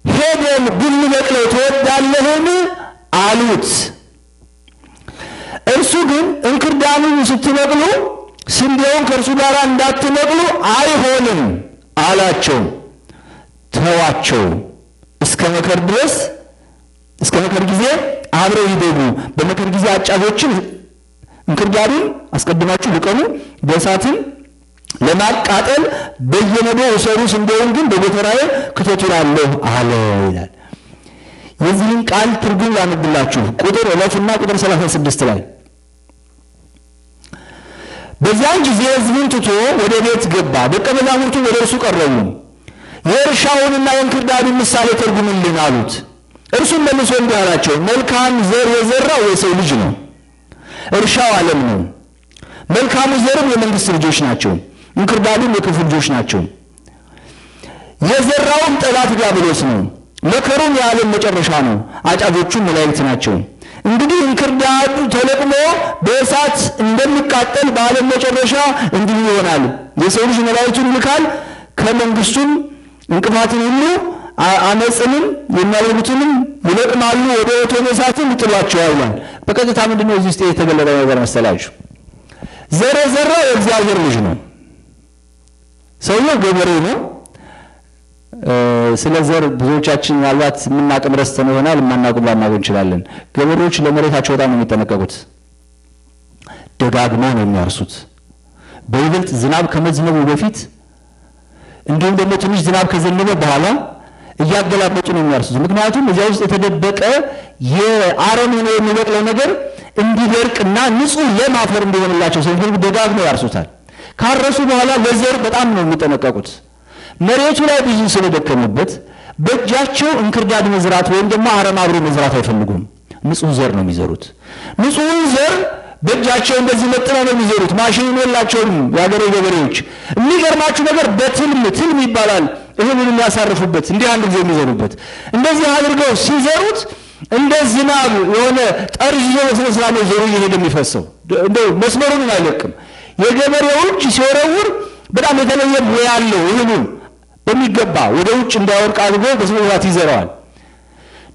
ሄደን ብንበቅለው ትወዳለህን አሉት። እርሱ ግን እንክርዳዱን ስትበቅሉ ስንዴውን ከእርሱ ጋር እንዳትነቅሉ አይሆንም አላቸው። ተዋቸው፣ እስከ መከር ጊዜ አብረው ይደጉ። በመከር ጊዜ አጫጆችን እንክርዳዱን አስቀድማችሁ ልቀሙ፣ በእሳትም ለማቃጠል በየነዶ ወሰሩ፣ ስንዴውን ግን በጎተራዬ ክተቱ እላለሁ አለ ይላል። የዚህን ቃል ትርጉም ላንብላችሁ። ቁጥር 11 እና ቁጥር 36 ላይ በዚያን ጊዜ ሕዝቡን ትቶ ወደ ቤት ገባ። ደቀ መዛሙርቱ ወደ እርሱ ቀረቡ። የእርሻውንና የእንክርዳዱን ምሳሌ ተርጉምልን አሉት። እርሱም መልሶ እንዲህ አላቸው፣ መልካም ዘር የዘራው የሰው ልጅ ነው። እርሻው ዓለም ነው። መልካሙ ዘርም የመንግስት ልጆች ናቸው፣ እንክርዳዱም የክፉ ልጆች ናቸው። የዘራውም ጠላት ዲያብሎስ ነው። መከሩም የዓለም መጨረሻ ነው። አጫጆቹም መላእክት ናቸው። እንግዲህ እንክርዳዱ ተለቅሞ በእሳት እንደሚቃጠል በዓለም መጨረሻ እንዲህ ይሆናል። የሰው ልጅ መላእክቱን ይልካል፣ ከመንግስቱም እንቅፋትን ሁሉ አመጽንም የሚያደርጉትንም ይለቅማሉ፣ ወደ እቶነ እሳትም ይጥሏቸዋል። በቀጥታ ምንድነው እዚህ ውስጥ የተገለጸው ነገር መሰላችሁ? ዘራው የእግዚአብሔር ልጅ ነው። ሰውየው ገበሬ ነው። ስለ ዘር ብዙዎቻችን ምናልባት የምናውቅም ረስተን ይሆናል፣ የማናውቅም ላናውቅ እንችላለን። ገበሬዎች ለመሬታቸው በጣም ነው የሚጠነቀቁት። ደጋግመው ነው የሚያርሱት። በይበልጥ ዝናብ ከመዝነቡ በፊት እንዲሁም ደግሞ ትንሽ ዝናብ ከዘነበ በኋላ እያገላበጡ ነው የሚያርሱት። ምክንያቱም እዚያ ውስጥ የተደበቀ የአረም ነው የሚበቅለው ነገር እንዲደርቅና ንጹህ ለም አፈር እንዲሆንላቸው ስለዚህ ደጋግመው ያርሱታል። ካረሱ በኋላ ለዘር በጣም ነው የሚጠነቀቁት። መሬቱ ላይ ብዙ ስለደከሙበት በእጃቸው እንክርዳድ መዝራት ወይም ደግሞ አረም አብሮ መዝራት አይፈልጉም። ንጹህ ዘር ነው የሚዘሩት። ንጹህ ዘር በእጃቸው እንደዚህ መጥነው ነው የሚዘሩት። ማሽን የላቸውም ያገሬ ገበሬዎች። የሚገርማችሁ ነገር በትልም ይባላል እህሉን የሚያሳርፉበት እንዲህ አንድ ጊዜ የሚዘሩበት እንደዚህ አድርገው ሲዘሩት እንደ ዝናብ የሆነ ጠርዥ መስላም ዞሮ ይሄድ የሚፈሰው እንደው መስመሩን አይለቅም። የገበሬው እጅ ሲወረውር በጣም የተለየ ሙያ ያለው ይሁን በሚገባ ወደ ውጭ እንዳይወርቅ አድርጎ በስርዓት ይዘራዋል።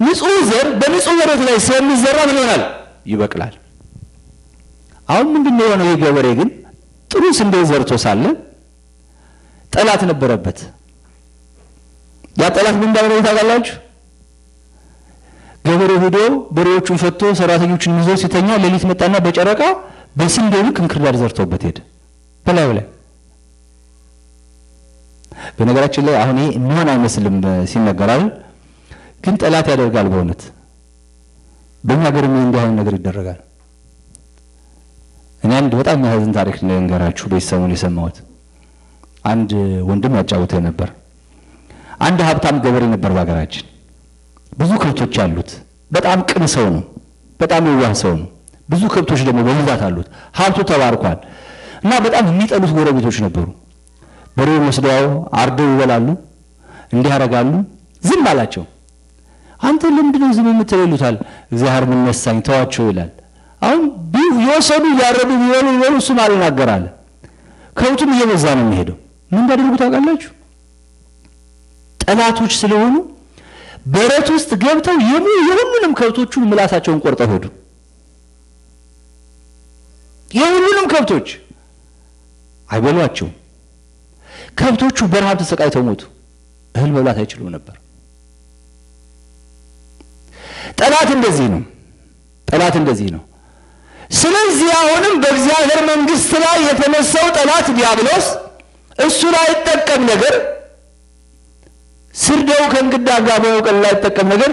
ንጹህ ዘር በንጹህ መሬት ላይ ስለሚዘራ ምን ይሆናል? ይበቅላል። አሁን ምንድነው የሆነው? የገበሬ ግን ጥሩ ስንዴ ዘርቶ ሳለ ጠላት ነበረበት። ያ ጠላት ምን እንዳደረገ ታውቃላችሁ? ገበሬው ሄዶ በሬዎቹን ፈቶ ሰራተኞችን ይዞ ሲተኛ ሌሊት መጣና በጨረቃ በስንዴው ልክ እንክርዳድ ዘርቶበት ሄደ በላዩ ላይ። በነገራችን ላይ አሁን ይሄ ምን አይመስልም ሲነገራል፣ ግን ጠላት ያደርጋል በእውነት። በእኛ ሀገርም እንዲህ ነገር ይደረጋል። እኔ አንድ በጣም የሚያሳዝን ታሪክ ልንገራችሁ። በሰሞኑ የሰማሁት አንድ ወንድም ያጫውተኝ ነበር። አንድ ሀብታም ገበሬ ነበር በሀገራችን። ብዙ ከብቶች አሉት። በጣም ቅን ሰው ነው። በጣም የዋህ ሰው ነው። ብዙ ከብቶች ደግሞ በብዛት አሉት። ሀብቱ ተባርኳል። እና በጣም የሚጠሉት ጎረቤቶች ነበሩ። በሬውን ወስደው አርደው ይበላሉ፣ እንዲህ ያደርጋሉ። ዝም አላቸው። አንተ ለምንድነው ዝም የምትሉታል? እግዚአብሔር ምን ነሳኝ ተዋቸው ይላል። አሁን ይወሰዱ ያረዱ ይበሉ እሱ አልናገራለ። ከብቱም እየበዛ ነው የሚሄደው። ምን እንዳደረጉ ታውቃላችሁ? ጠላቶች ስለሆኑ በረት ውስጥ ገብተው የሁሉንም ከብቶቹን ምላሳቸውን ቆርጠው ሄዱ። የሁሉንም ከብቶች አይበሏቸው። ከብቶቹ በረሃብ ተሰቃይተው ሞቱ። እህል መብላት አይችሉም ነበር። ጠላት እንደዚህ ነው። ጠላት እንደዚህ ነው። ስለዚህ አሁንም በእግዚአብሔር መንግስት ላይ የተነሳው ጠላት ዲያብሎስ እሱ ላይ ተጠቀም ነገር ስርደው ከእንግዳ ጋር በመውቀል ላይ ተጠቀም ነገር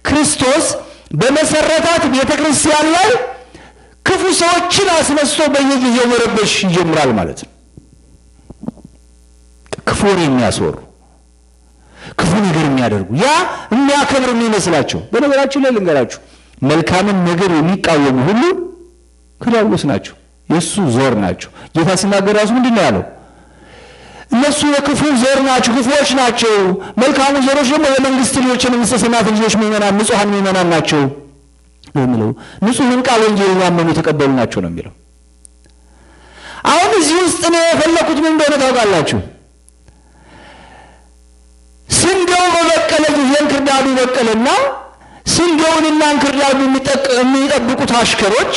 ክርስቶስ በመሰረታት ቤተክርስቲያን ላይ ክፉ ሰዎችን አስነስቶ በየጊዜው መረበሽ ይጀምራል ማለት ነው። ክፉ የሚያስወሩ ክፉ ነገር የሚያደርጉ ያ የሚያከብር የሚመስላቸው። በነገራችን ላይ ልንገራችሁ፣ መልካምን ነገር የሚቃወሙ ሁሉ ከዲያብሎስ ናቸው፣ የሱ ዘር ናቸው። ጌታ ሲናገር ራሱ ምንድነው ያለው? እነሱ የክፉ ዘር ናቸው፣ ክፉዎች ናቸው። መልካሙ ዘሮች ደግሞ የመንግስት ልጆች፣ የመንግስተ ሰማያት ልጆች ምእመናን፣ ንጹሃን ምእመናን ናቸው ነው የሚለው። ንጹህን ቃል ወንጌልን ያመኑ የተቀበሉ ናቸው ነው የሚለው። አሁን እዚህ ውስጥ ነው የፈለኩት ምን እንደሆነ ታውቃላችሁ? ስንዴው በበቀለ ጊዜ እንክርዳዱ በቀለና ስንዴውንና እንክርዳዱ የሚጠብቁት አሽከሮች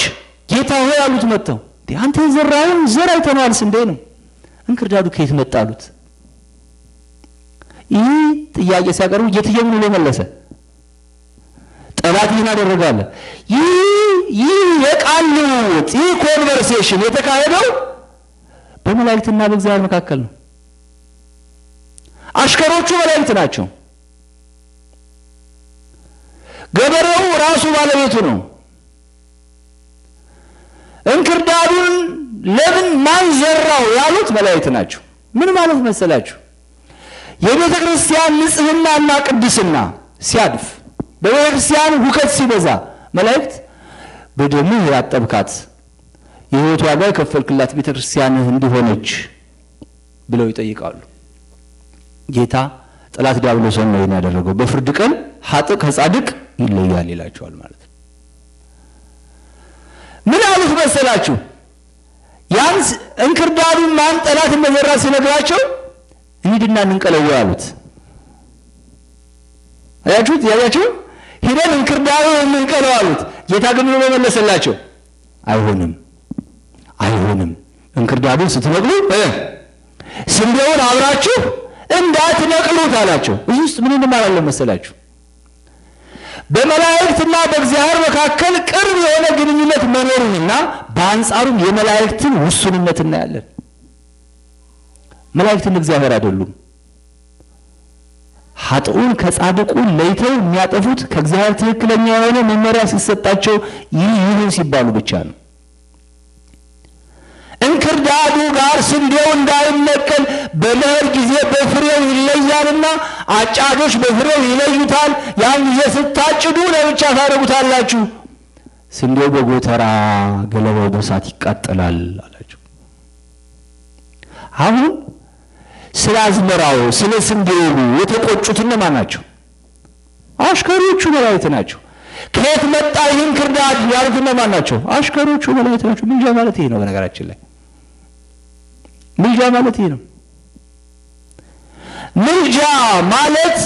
ጌታ ሆይ አሉት መጥተው፣ አንተ የዘራውን ዘር አይተናል፣ ስንዴ ነው፣ እንክርዳዱ ከየት መጣ አሉት። ይህ ጥያቄ ሲያቀርቡ ጌታዬ ምን ብሎ መለሰ? ጠላት ይህን አደረጋለ። ይህ የቃል ልውውጥ፣ ይህ ኮንቨርሴሽን የተካሄደው በመላእክትና በእግዚአብሔር መካከል ነው። አሽከሮቹ መላእክት ናቸው። ገበሬው ራሱ ባለቤቱ ነው። እንክርዳዱን ለምን ማን ዘራው ያሉት መላእክት ናቸው። ምን ማለት መሰላችሁ? የቤተ ክርስቲያን ንጽህናና ቅድስና ሲያድፍ፣ በቤተ ክርስቲያን ሁከት ሲበዛ መላእክት በደሙ ያጠብካት የሕይወት ዋጋ የከፈልክላት ቤተ ክርስቲያን እንዲሆነች ብለው ይጠይቃሉ። ጌታ ጠላት ዲያብሎስን ነው ያደረገው። በፍርድ ቀን ኃጥእ ከጻድቅ ይለያል ይላቸዋል ማለት ነው። ምን አሉት መሰላችሁ? ያንስ እንክርዳዱን ማን ጠላት እንደዘራ ሲነግራቸው እንሂድና እንንቀለው አሉት። ያያችሁ ሄደን እንክርዳዱን እንንቀለው አሉት። ጌታ ግን ምን መለሰላቸው? አይሆንም፣ እንክርዳዱን ስትነቅሉ ስንዴውን አብራችሁ እንዳትነቅሉት አላቸው። እዚህ ውስጥ ምን እንደማላለ መሰላችሁ? በመላእክትና በእግዚአብሔር መካከል ቅርብ የሆነ ግንኙነት መኖሩንና በአንጻሩም የመላእክትን ውሱንነት እናያለን። መላእክትን እግዚአብሔር አይደሉም። ኃጥኡን ከጻድቁ ለይተው የሚያጠፉት ከእግዚአብሔር ትክክለኛ የሆነ መመሪያ ሲሰጣቸው ይሁን ሲባሉ ብቻ ነው። እንክርዳዱ ጋር ስንዴው እንዳይነቀል በመኸር ጊዜ በፍሬው ይለያልና አጫጆች በፍሬው ይለዩታል። ያን ጊዜ ስታጭዱ ለብቻ ታደርጉታላችሁ፣ ስንዴው በጎተራ ገለባው በእሳት ይቃጠላል አላቸው። አሁን ስለ አዝመራው ስለ ስንዴው የተቆጩት እነማን ናቸው? አሽከሮቹ መላእክት ናቸው። ከየት መጣ ይህን ክርዳድ ያሉት እነማን ናቸው? አሽከሮቹ ማለት ናቸው። ምልጃ ማለት ይሄ ነው። በነገራችን ላይ ምልጃ ማለት ይሄ ነው። ምልጃ ማለት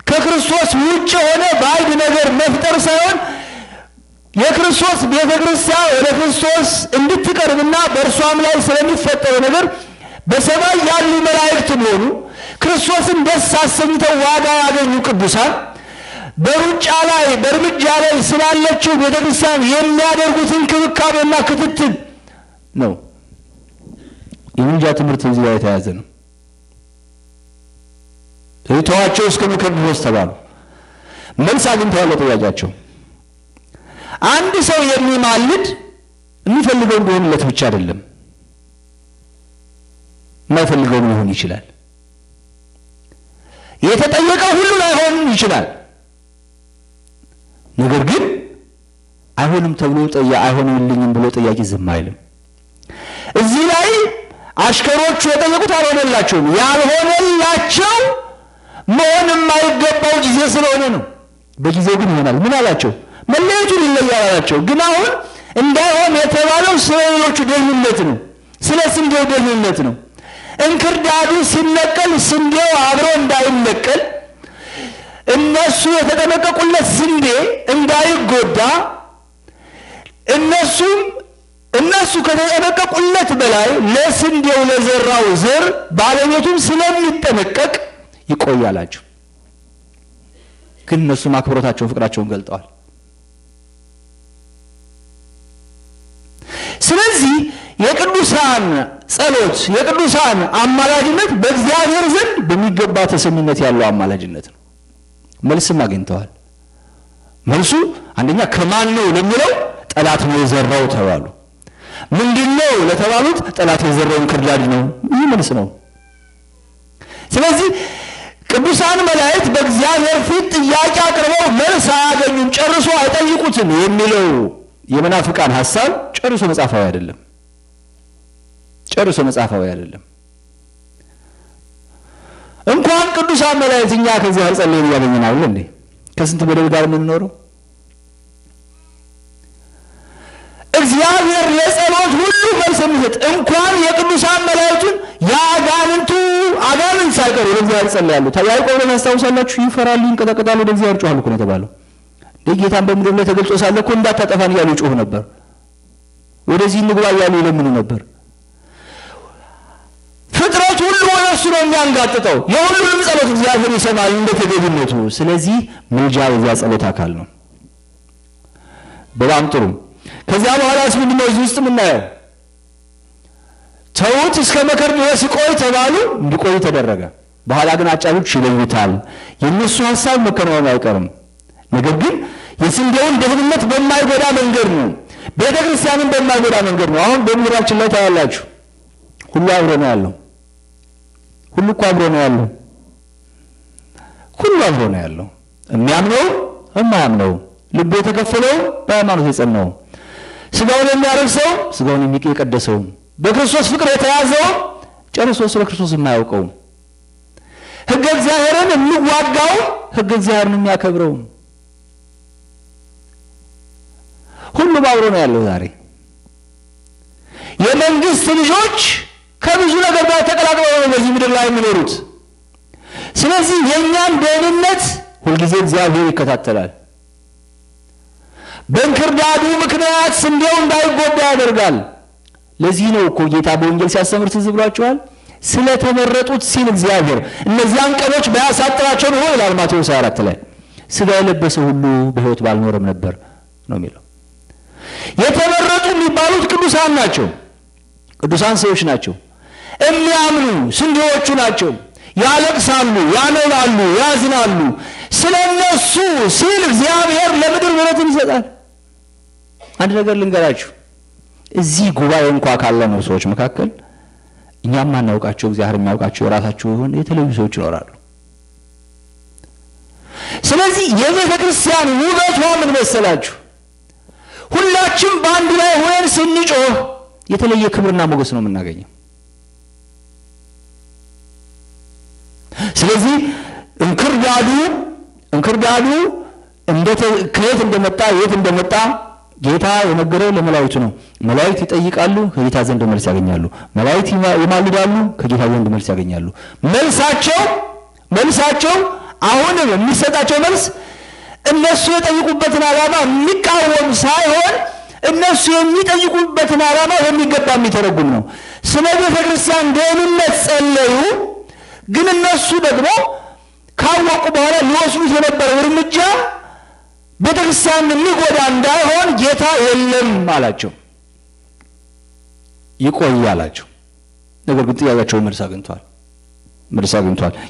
ከክርስቶስ ውጭ ሆነ ባዕድ ነገር መፍጠር ሳይሆን የክርስቶስ ቤተክርስቲያን ወደ ክርስቶስ እንድትቀርብና በእርሷም ላይ ስለሚፈጠረው ነገር በሰማይ ያሉ መላእክትም ሆኑ ክርስቶስን ደስ አሰኝተው ዋጋ ያገኙ ቅዱሳን በሩጫ ላይ በእርምጃ ላይ ስላለችው ቤተክርስቲያን የሚያደርጉትን እንክብካቤና ክትትል ነው። የምልጃ ትምህርት እዚህ ላይ የተያዘ ነው። ተዋቸው እስከ ምክር ድረስ ተባሉ። መልስ አግኝተዋል ለጥያቄያቸው። አንድ ሰው የሚማልድ የሚፈልገው እንደሆነለት ብቻ አይደለም፣ የማይፈልገው ሊሆን ይችላል። የተጠየቀው ሁሉ ላይሆን ይችላል። ነገር ግን አይሆንም ተብሎ አይሆንልኝም ብሎ ጠያቂ ዝም አይልም። እዚህ ላይ አሽከሮቹ የጠየቁት አልሆነላቸውም። ያልሆነላቸው መሆን የማይገባው ጊዜ ስለሆነ ነው። በጊዜው ግን ይሆናል። ምን አላቸው? መለየቱን ይለያል አላቸው። ግን አሁን እንዳይሆን የተባለው ስለሌሎቹ ደህንነት ነው፣ ስለ ስንዴው ደህንነት ነው። እንክርዳዱ ሲነቀል ስንዴው አብሮ እንዳይነቀል እነሱ የተጠነቀቁለት ስንዴ እንዳይጎዳ እነሱ ከተጠነቀቁለት በላይ ለስንዴው ለዘራው ዘር ባለቤቱም ስለሚጠነቀቅ ይቆያላችሁ። ግን እነሱ ማክብሮታቸውን ፍቅራቸውን ገልጠዋል። ስለዚህ የቅዱሳን ጸሎት የቅዱሳን አማላጅነት በእግዚአብሔር ዘንድ በሚገባ ተሰሚነት ያለው አማላጅነት ነው። መልስም አግኝተዋል። መልሱ አንደኛ ከማን ነው ለሚለው ጠላት ነው የዘራው ተባሉ። ምንድነው ለተባሉት ጠላት የዘራውን ክርዳድ ነው። ይህ መልስ ነው። ስለዚህ ቅዱሳን መላእክት በእግዚአብሔር ፊት ጥያቄ አቅርበው መልስ አያገኙም፣ ጨርሶ አይጠይቁትም የሚለው የመናፍቃን ሐሳብ ጨርሶ መጻፋዊ አይደለም። ጨርሶ መጻፋዊ አይደለም። እንኳን ቅዱሳን መላእክት እኛ ከዚህ ጸልየን ያገኘናል እንዴ? ከስንት በደል ጋር የምንኖረው እግዚአብሔር ለጸሎት ሁሉ መልስ የሚሰጥ እንኳን የቅዱሳን መላእክቱን አጋንንት ሳይቀሩ ለእግዚአብሔር ጸልያሉ። ያዕቆብን አስታውሳላችሁ? ይፈራሉ፣ ይንቀጠቀጣሉ፣ ወደ እግዚአብሔር ጮኻሉ እኮ ነው የተባለው። ጌታን በምድር ላይ ተገልጾ ሳለ እኮ እንዳታጠፋን እያሉ ጮሁ ነበር። ወደዚህ እንግባ እያሉ ይለምኑ ነበር። ፍጥረት ሁሉ ወደ እሱ ነው የሚያንጋጥጠው። የሁሉንም ጸሎት እግዚአብሔር ይሰማል እንደ ተገቢነቱ። ስለዚህ ምልጃ የዚያ ጸሎት አካል ነው። በጣም ጥሩ። ከዚያ በኋላስ ምንድነው እዚህ ውስጥ የምናየው? ተውት እስከ መከር ድረስ ይቆይ ተባሉ፣ እንዲቆይ ተደረገ። በኋላ ግን አጫጆች ይለዩታል። የእነሱ ሐሳብ መከናወኑ አይቀርም። ነገር ግን የስንዴውን ደህንነት በማይጎዳ መንገድ ነው፣ ቤተክርስቲያንን በማይጎዳ መንገድ ነው። አሁን በምድራችን ላይ ታያላችሁ፣ ሁሉ አብሮ ነው ያለው። ሁሉ እኮ አብሮ ነው ያለው። ሁሉ አብሮ ነው ያለው። የሚያምነው የማያምነው፣ ልቡ የተከፈለው በሃይማኖት የጸናው፣ ስጋውን የሚያረክሰው ስጋውን የሚቀደሰው፣ በክርስቶስ ፍቅር የተያዘው ጨርሶ ስለ ክርስቶስ የማያውቀው፣ ሕገ እግዚአብሔርን የሚዋጋው ሕገ እግዚአብሔርን የሚያከብረው ሁሉ አብሮ ነው ያለው። ዛሬ የመንግስት ልጆች ከብዙ ነገር ጋር ተቀላቅለው ነው በዚህ ምድር ላይ የሚኖሩት። ስለዚህ የኛን ደህንነት ሁልጊዜ እግዚአብሔር ይከታተላል። በእንክርዳዱ ምክንያት ስንዴው እንዳይጎዳ ያደርጋል። ለዚህ ነው እኮ ጌታ በወንጌል ሲያስተምር ትዝ ብሏቸዋል። ስለተመረጡት ሲል እግዚአብሔር እነዚያን ቀኖች ባያሳጥራቸው ነው ይላል ማቴዎስ 24 ላይ። ስጋ የለበሰ ሁሉ በሕይወት ባልኖረም ነበር ነው የሚለው። የተመረጡ የሚባሉት ቅዱሳን ናቸው። ቅዱሳን ሰዎች ናቸው። የሚያምኑ ስንዴዎቹ ናቸው። ያለቅሳሉ፣ ያነባሉ፣ ያዝናሉ። ስለነሱ ሲል እግዚአብሔር ለምድር ምሕረትን ይሰጣል። አንድ ነገር ልንገራችሁ። እዚህ ጉባኤ እንኳን ካለነው ሰዎች መካከል እኛም ማናውቃቸው እግዚአብሔር የሚያውቃቸው የራሳቸው የሆነ የተለዩ ሰዎች ይኖራሉ። ስለዚህ የቤተ ክርስቲያን ውበቷ ምን መሰላችሁ? ሁላችን በአንድ ላይ ሆነን ስንጮህ የተለየ ክብርና ሞገስ ነው የምናገኘው። ስለዚህ እንክርዳዱ ከየት እንደመጣ የት እንደመጣ ጌታ የነገረው ለመላእክቱ ነው። መላእክት ይጠይቃሉ፣ ከጌታ ዘንድ መልስ ያገኛሉ። መላእክት ይማልዳሉ፣ ከጌታ ዘንድ መልስ ያገኛሉ። መልሳቸው አሁንም የሚሰጣቸው መልስ እነሱ የጠይቁበትን ዓላማ የሚቃወም ሳይሆን እነሱ የሚጠይቁበትን ዓላማ የሚገባ የሚተረጉም ነው። ስለ ቤተ ክርስቲያን ደህንነት ጸለዩ፣ ግን እነሱ ደግሞ ካወቁ በኋላ ሊወስዱት የነበረው እርምጃ ቤተ ክርስቲያን የሚጎዳ እንዳይሆን ጌታ የለም አላቸው፣ ይቆይ አላቸው። ነገር ግን ጥያቄያቸው መልስ አግኝቷል።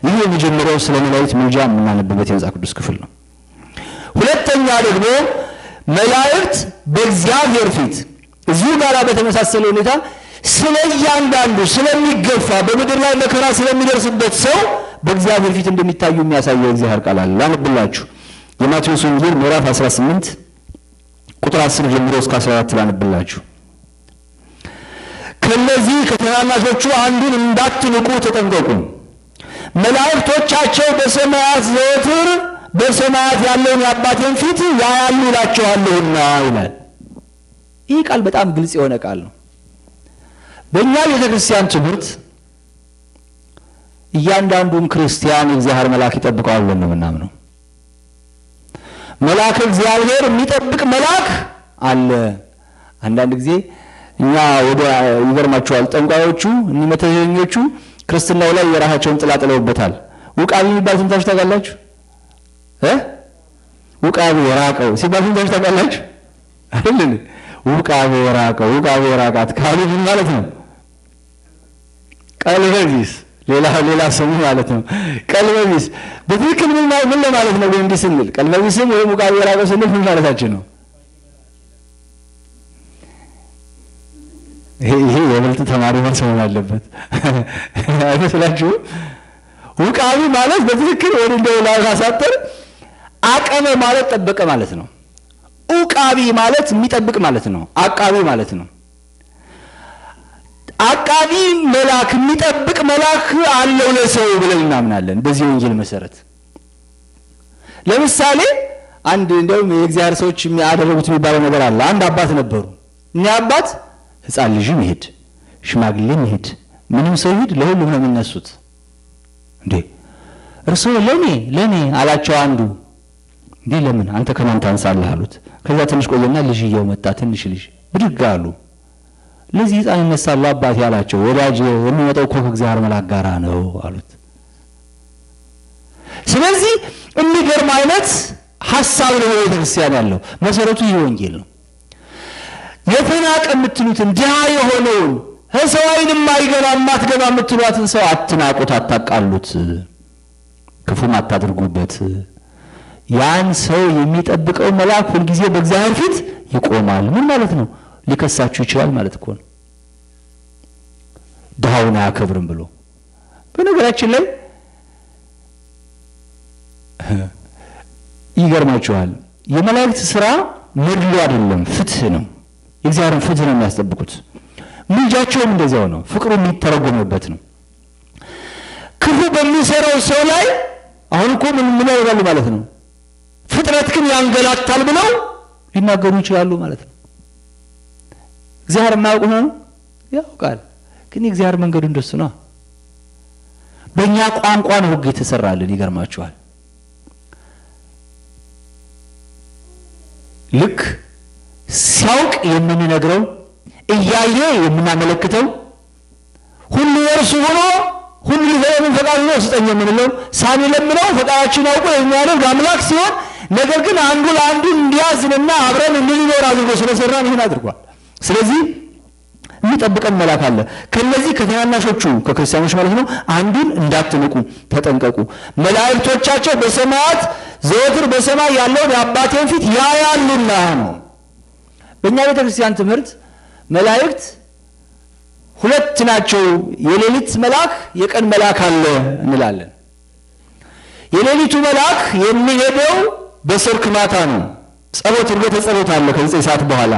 ይህ የመጀመሪያው ስለ መላእክት ምልጃ የምናነብበት የመጽሐፍ ቅዱስ ክፍል ነው። ሁለተኛ ደግሞ መላእክት በእግዚአብሔር ፊት እዚሁ ጋር በተመሳሰለ ሁኔታ ስለ እያንዳንዱ ስለሚገፋ በምድር ላይ መከራ ስለሚደርስበት ሰው በእግዚአብሔር ፊት እንደሚታዩ የሚያሳየው እግዚአብሔር ቃል አለ። ላንብላችሁ። የማቴዎስ ወንጌል ምዕራፍ 18 ቁጥር 10 ጀምሮ እስከ 14 ላንብላችሁ። ከነዚህ ከታናናሾቹ አንዱን እንዳትንቁ ተጠንቀቁ፣ መላእክቶቻቸው በሰማያት ዘወትር በሰማያት ያለውን የአባቴን ፊት ያያሉ እላቸዋለሁና ይላል። ይህ ቃል በጣም ግልጽ የሆነ ቃል ነው። በእኛ ቤተክርስቲያን ትምህርት እያንዳንዱን ክርስቲያን የእግዚአብሔር መልአክ ይጠብቀዋል ብለን ነው የምናምነው። መልአክ እግዚአብሔር የሚጠብቅ መልአክ አለ። አንዳንድ ጊዜ እኛ ወደ ይገርማቸዋል ጠንቋዮቹ እኒመተኞቹ ክርስትናው ላይ የራሳቸውን ጥላ ጥለውበታል። ውቃቢ የሚባል ስንታችሁ ታውቃላችሁ? ውቃቢ የራቀው ሲባል ስንታችሁ ታውቃላችሁ አይደል? ውቃቢ የራቀው ውቃቢ የራቃት ካሉ ምን ማለት ነው? ቀልበቢስ ሌላ ስሙ ማለት ነው። ቀልበቢስ በትክክል ምን ለማለት ነው? እንዲህ ስንል ቀልበቢስም ወይ ውቃቢ የራቀው ስንል ምን ማለታችን ነው? ይሄ የበልጥ ተማሪ መሆን አለበት አይመስላችሁም? ውቃቢ ማለት በትክክል ወደ እንደው ላሳጠር አቀመ ማለት ጠበቀ ማለት ነው። ውቃቢ ማለት የሚጠብቅ ማለት ነው። አቃቢ ማለት ነው። አቃቢ መልአክ የሚጠብቅ መልአክ አለው ለሰው ብለን እናምናለን በዚህ ወንጌል መሰረት። ለምሳሌ አንድ እንደውም የእግዚአብሔር ሰዎች የሚያደርጉት የሚባለው ነገር አለ። አንድ አባት ነበሩ። እኛ አባት ሕፃን ልጅ ይሄድ ሽማግሌ ይሄድ ምንም ሰው ይሄድ ለሁሉም ነው የሚነሱት። እንዴ እርሱ ለኔ አላቸው አንዱ። እንዴ ለምን አንተ ከማን ታንሳለህ አሉት። ከዛ ትንሽ ቆየና ልጅየው መጣ። ትንሽ ልጅ ብድግ አሉ። ለዚህ ሕፃን ይነሳሉ አባቴ አላቸው። ወዳጅ የሚመጣው እኮ ከእግዚአብሔር መልአክ ጋር ነው አሉት። ስለዚህ የሚገርም አይነት ሐሳብ ነው ቤተክርስቲያን ያለው። መሰረቱ ይህ ወንጌል ነው። የተናቀ የምትሉትን ድሃ የሆነውን ሰው አይን የማይገባ የማትገባ የምትሏትን ሰው አትናቁት፣ አታቃሉት፣ ክፉም አታድርጉበት። ያን ሰው የሚጠብቀው መልአክ ሁልጊዜ በእግዚአብሔር ፊት ይቆማል። ምን ማለት ነው? ሊከሳችሁ ይችላል ማለት እኮ ነው። ድሃውን አያከብርም ብሎ። በነገራችን ላይ ይገርማችኋል፣ የመላእክት ስራ መድሎ አይደለም፣ ፍትህ ነው። የእግዚአብሔርን ፍትህ ነው የሚያስጠብቁት። ምልጃቸውም እንደዚያው ነው፣ ፍቅሩ የሚተረጎምበት ነው። ክፉ በሚሰራው ሰው ላይ አሁን እኮ ምን ያደርጋሉ ማለት ነው? ፍጥረት ግን ያንገላታል ብለው ሊናገሩ ይችላሉ ማለት ነው። እግዚአብሔር የማያውቅ ነው ያውቃል፣ ግን የእግዚአብሔር መንገዱ እንደሱ ነው። በእኛ ቋንቋ ነው ሕግ የተሰራልን። ይገርማችኋል፣ ልክ ሲያውቅ የምንነግረው እያየ የምናመለክተው ሁሉ የእርሱ ሆኖ ሁሉ ለምን ፈቃዱ ነው ስጠኝ የምንለው ሳንለምነው ፈቃዳችን አውቆ የሚያደርግ አምላክ ሲሆን ነገር ግን አንዱ ለአንዱ እንዲያዝንና አብረን እንድንኖር አድርጎ ስለሰራን ይህን አድርጓል። ስለዚህ የሚጠብቀን መልአክ አለ። ከነዚህ ከታናናሾቹ ከክርስቲያኖች ማለት ነው አንዱን እንዳትንቁ ተጠንቀቁ። መላእክቶቻቸው በሰማያት ዘወትር በሰማይ ያለውን የአባቴን ፊት ያያሉና ነው። በእኛ ቤተክርስቲያን ትምህርት መላእክት ሁለት ናቸው። የሌሊት መልአክ የቀን መልአክ አለ እንላለን። የሌሊቱ መልአክ የሚሄደው በሰርክ ማታ ነው። ጸሎት እንደ ጸሎት አለ ከ9 ሰዓት በኋላ።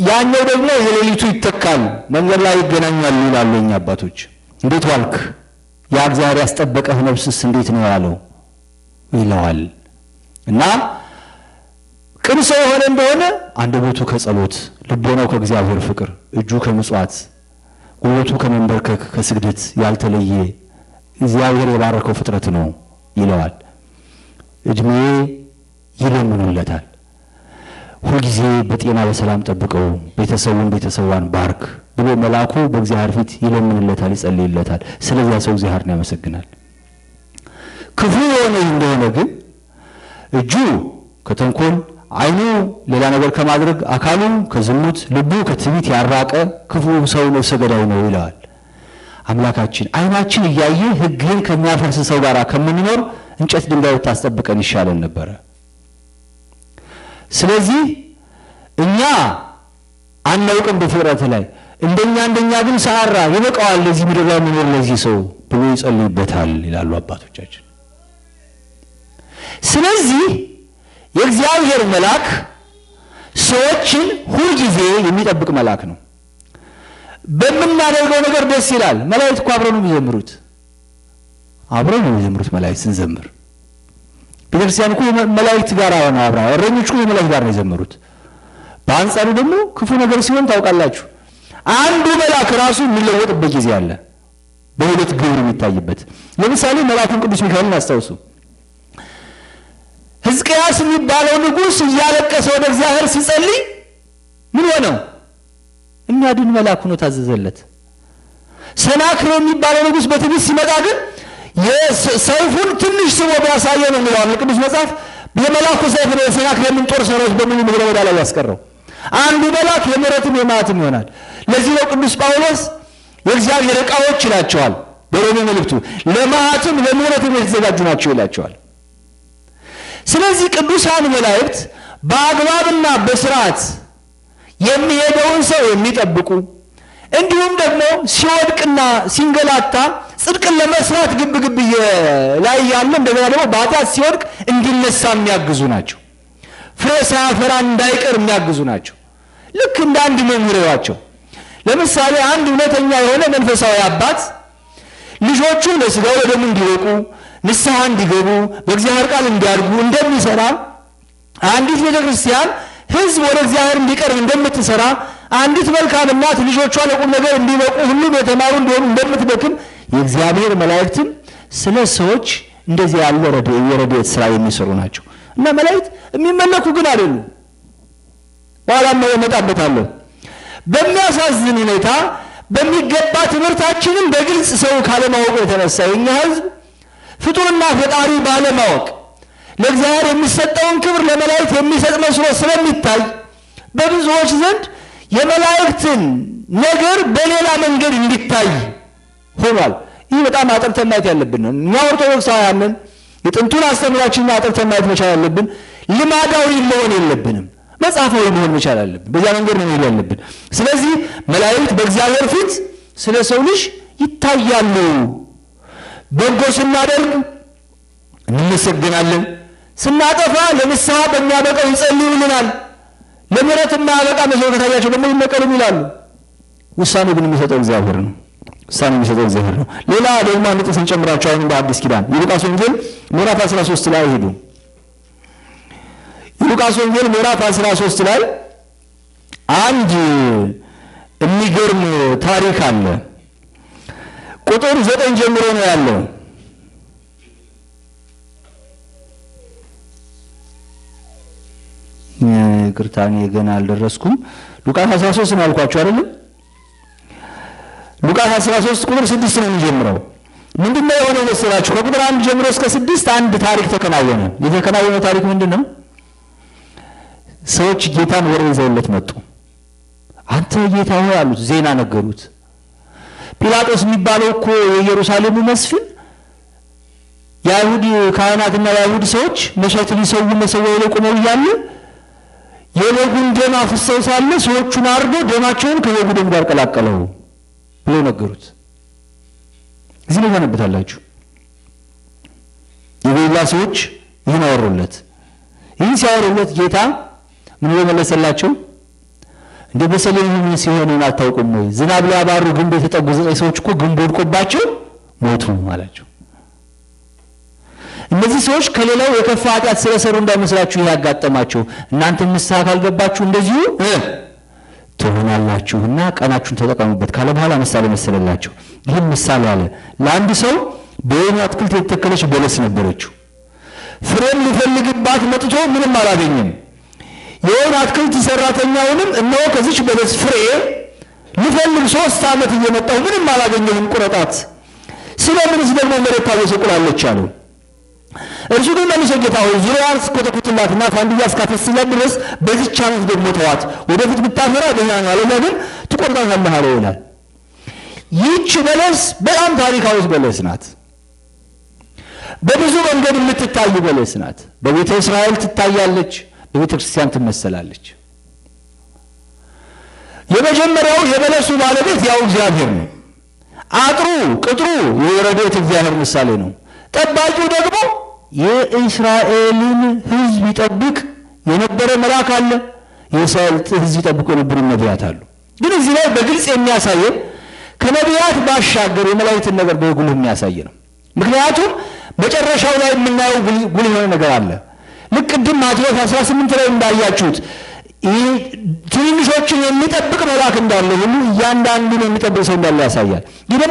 ያኛው ደግሞ የሌሊቱ ይተካል፣ መንገድ ላይ ይገናኛሉ ይላሉ እኛ አባቶች። እንዴት ዋልክ ያ እግዚአብሔር ያስጠበቀህ ነፍስስ እንዴት ነው ያለው ይለዋል። እና ቅን ሰው የሆነ እንደሆነ አንደበቱ ከጸሎት፣ ልቦናው ከእግዚአብሔር ፍቅር፣ እጁ ከምጽዋት፣ ጉልበቱ ከመንበርከክ ከስግደት ያልተለየ እግዚአብሔር የባረከው ፍጥረት ነው ይለዋል። እድሜ ይለምኑለታል። ሁልጊዜ በጤና በሰላም ጠብቀው፣ ቤተሰቧን ባርክ ብሎ መልአኩ በእግዚአብሔር ፊት ይለምንለታል፣ ይጸልይለታል። ስለዚያ ሰው እግዚአብሔርን ያመሰግናል። ክፉ የሆነ እንደሆነ ግን እጁ ከተንኮል፣ ዓይኑ ሌላ ነገር ከማድረግ፣ አካሉ ከዝሙት፣ ልቡ ከትዕቢት ያራቀ ክፉ ሰው ነፍሰ ገዳይ ነው ይለዋል። አምላካችን ዓይናችን እያየ ሕግህን ከሚያፈርስ ሰው ጋር ከምንኖር እንጨት ድንጋይ ታስጠብቀን ይሻለን ነበረ። ስለዚህ እኛ አናውቅም በፍጥረት ላይ እንደኛ ግን ሰዓራ ይበቃዋል ለዚህ ምድር ላይ መኖር ለዚህ ሰው ብሎ ይጸልይበታል ይላሉ አባቶቻችን። ስለዚህ የእግዚአብሔር መልአክ ሰዎችን ሁልጊዜ የሚጠብቅ መልአክ ነው። በምናደርገው ነገር ደስ ይላል። መላእክት እኮ አብረው ነው የሚዘምሩት። መላእክት ስንዘምር ቤተክርስቲያን እኮ መላእክት ጋር ነው አብራ እረኞች እኮ መላእክት ጋር ነው የዘመሩት። በአንጻሩ ደግሞ ክፉ ነገር ሲሆን ታውቃላችሁ አንዱ መልአክ ራሱ የሚለወጥበት ጊዜ አለ፣ በሁለት ግብር የሚታይበት። ለምሳሌ መልአኩን ቅዱስ ሚካኤልን አስታውሱ። ሕዝቅያስ የሚባለው ንጉሥ እያለቀሰ ወደ እግዚአብሔር ሲጸልይ ምን ሆነው የሚያድን መልአክ ሆኖ ታዘዘለት። ሰናክሬም የሚባለው ንጉሥ በትዕቢት ሲመጣ ግን የሰይፉን ትንሽ ስቦ ቢያሳየው ነው የሚለው ቅዱስ መጽሐፍ። የመልአኩ ሰይፍ ነው የሰናክሬምን ጦር ሰራዊት በሙሉ ምድረ በዳ ላይ ያስቀረው። አንዱ መልአክ የምሕረትም የመዓትም ይሆናል። ለዚህ ነው ቅዱስ ጳውሎስ የእግዚአብሔር ዕቃዎች ይላቸዋል በሮሜ መልእክቱ፣ ለመዓትም ለምሕረትም የተዘጋጁ ናቸው ይላቸዋል። ስለዚህ ቅዱሳን መላእክት በአግባብና በስርዓት የሚሄደውን ሰው የሚጠብቁ እንዲሁም ደግሞ ሲወድቅና ሲንገላታ ጽድቅን ለመስራት ግብግብ ላይ ያለ እንደገና ደግሞ በኃጢአት ሲወድቅ እንዲነሳ የሚያግዙ ናቸው። ፍሬ ሳያፈራ እንዳይቀር የሚያግዙ ናቸው። ልክ እንደ አንድ መምህራቸው። ለምሳሌ አንድ እውነተኛ የሆነ መንፈሳዊ አባት ልጆቹ ለስጋው ለደሙ እንዲበቁ ንስሐ እንዲገቡ በእግዚአብሔር ቃል እንዲያድጉ እንደሚሰራ አንዲት ቤተክርስቲያን ሕዝብ ወደ እግዚአብሔር እንዲቀርብ እንደምትሰራ አንዲት መልካም እናት ልጆቿ ለቁም ነገር እንዲበቁ ሁሉም የተማሩ እንዲሆኑ እንደምትደክም የእግዚአብሔር መላእክትም ስለ ሰዎች እንደዚህ ያለ የረድኤት ስራ የሚሰሩ ናቸው። እና መላእክት የሚመለኩ ግን አይደሉም። በኋላ እመጣበታለሁ። በሚያሳዝን ሁኔታ በሚገባ ትምህርታችንን በግልጽ ሰው ካለማወቁ የተነሳ የኛ ሕዝብ ፍጡርና ፈጣሪ ባለማወቅ ለእግዚአብሔር የሚሰጠውን ክብር ለመላእክት የሚሰጥ መስሎ ስለሚታይ በብዙዎች ዘንድ የመላእክትን ነገር በሌላ መንገድ እንዲታይ ሆኗል። ይህ በጣም አጥርተን ማየት ያለብን ነው። እኛ ኦርቶዶክሳውያንን የጥንቱን አስተምሯችንን አጥርተን ማየት መቻል ያለብን። ልማዳዊ መሆን የለብንም፣ መጽሐፋዊ መሆን መቻል አለብን። በዚያ መንገድ ነው መሄድ ያለብን። ስለዚህ መላእክት በእግዚአብሔር ፊት ስለ ሰው ልጅ ይታያሉ። በጎ ስናደርግ እንመሰግናለን፣ ስናጠፋ ለንስሐ በሚያበቃው ይጸልዩልናል፣ ለምሕረት የማያበቃ መስሎ ከታያቸው ደግሞ ይመቀሉ ይላሉ። ውሳኔ ግን የሚሰጠው እግዚአብሔር ነው። ሌላ ደግሞ አንድ ጥቅስ እንጨምራቸው። አሁን በአዲስ ኪዳን የሉቃስ ወንጌል ምዕራፍ 13 ላይ ሄዱ። የሉቃስ ወንጌል ምዕራፍ 13 ላይ አንድ የሚገርም ታሪክ አለ። ቁጥር 9 ጀምሮ ነው ያለው። ይቅርታኔ ገና አልደረስኩም። ሉቃስ 13 ነው አልኳችሁ አይደል? ሉቃስ 13 ቁጥር 6 ነው የሚጀምረው። ምንድነው የሆነው መሰላችሁ? ከቁጥር 1 ጀምሮ እስከ 6 አንድ ታሪክ ተከናወነ። የተከናወነው ታሪክ ምንድነው? ሰዎች ጌታን ወሬ ይዘውለት መጡ። አንተ ጌታ ሆይ አሉት፣ ዜና ነገሩት። ጲላጦስ የሚባለው እኮ የኢየሩሳሌሙ መስፍን የአይሁድ ካህናትና የአይሁድ ሰዎች መሻት ሊሰው መሰዋው ላይ ቆመው እያለ የበጉን ደም አፍሰው ሳለ ሰዎቹን አርዶ ደማቸውን ከበጉ ደም ጋር ቀላቀለው ብሎ ነገሩት። እዚህ ነው ያነበታላችሁ። የገሊላ ሰዎች ይህን አወሩለት። ይህን ሲያወሩለት ጌታ ምን ብሎ መለሰላቸው? እንደ በሰሌም ምን ሲሆን አታውቁም ወይ? ዝናብ ሊያባሩ ግንብ የተጠጉ 9 ሰዎች እኮ ግንብ ወድቆባቸው ሞቱ አላቸው። እነዚህ ሰዎች ከሌላው የከፋ ኃጢአት ስለሰሩ እንዳይመስላችሁ ያጋጠማቸው እናንተ ንስሐ ካልገባችሁ እንደዚሁ ትሆናላችሁና ቀናችሁን ተጠቀሙበት ካለ በኋላ ምሳሌ መሰለላቸው። ይህን ምሳሌ አለ። ለአንድ ሰው በወይኑ አትክልት የተተከለች በለስ ነበረችው። ፍሬም ሊፈልግባት መጥቶ ምንም አላገኘም። የወይኑ አትክልት ሰራተኛውንም እነሆ ከዚች በለስ ፍሬ ልፈልግ 3 ዓመት እየመጣሁ ምንም አላገኘሁም፣ ቁረጣት፣ ስለምንስ ደግሞ መሬት ታበሰቁላለች አለው። እርሱ ግን መልሶ ጌታ ሆይ ዙሪያዋን እስኮተኩትላትና ፋንድያ እስካፈስላት ድረስ በዚህች ዓመት ደግሞ ተዋት፣ ወደፊት ብታፈራ ደህና ነው፣ አለዚያ ግን ትቆርጣታለህ አለው ይላል። ይህች በለስ በጣም ታሪካዊት በለስ ናት። በብዙ መንገድ የምትታይ በለስ ናት። በቤተ እስራኤል ትታያለች፣ በቤተ ክርስቲያን ትመሰላለች። የመጀመሪያው የበለሱ ባለቤት ያው እግዚአብሔር ነው። አጥሩ ቅጥሩ የረድኤተ እግዚአብሔር ምሳሌ ነው። ጠባቂው ደግሞ የእስራኤልን ሕዝብ ይጠብቅ የነበረ መልአክ አለ። የእስራኤል ሕዝብ ይጠብቁ የነበሩ ነቢያት አሉ። ግን እዚህ ላይ በግልጽ የሚያሳየን ከነቢያት ባሻገር የመላእክትን ነገር በጉልህ የሚያሳይ ነው። ምክንያቱም መጨረሻው ላይ የምናየው ጉልህ የሆነ ነገር አለ። ልክ ቅድም ማቴዎስ 18 ላይ እንዳያችሁት ትንንሾችን የሚጠብቅ መልአክ እንዳለ ሁሉ እያንዳንዱን የሚጠብቅ ሰው እንዳለ ያሳያል።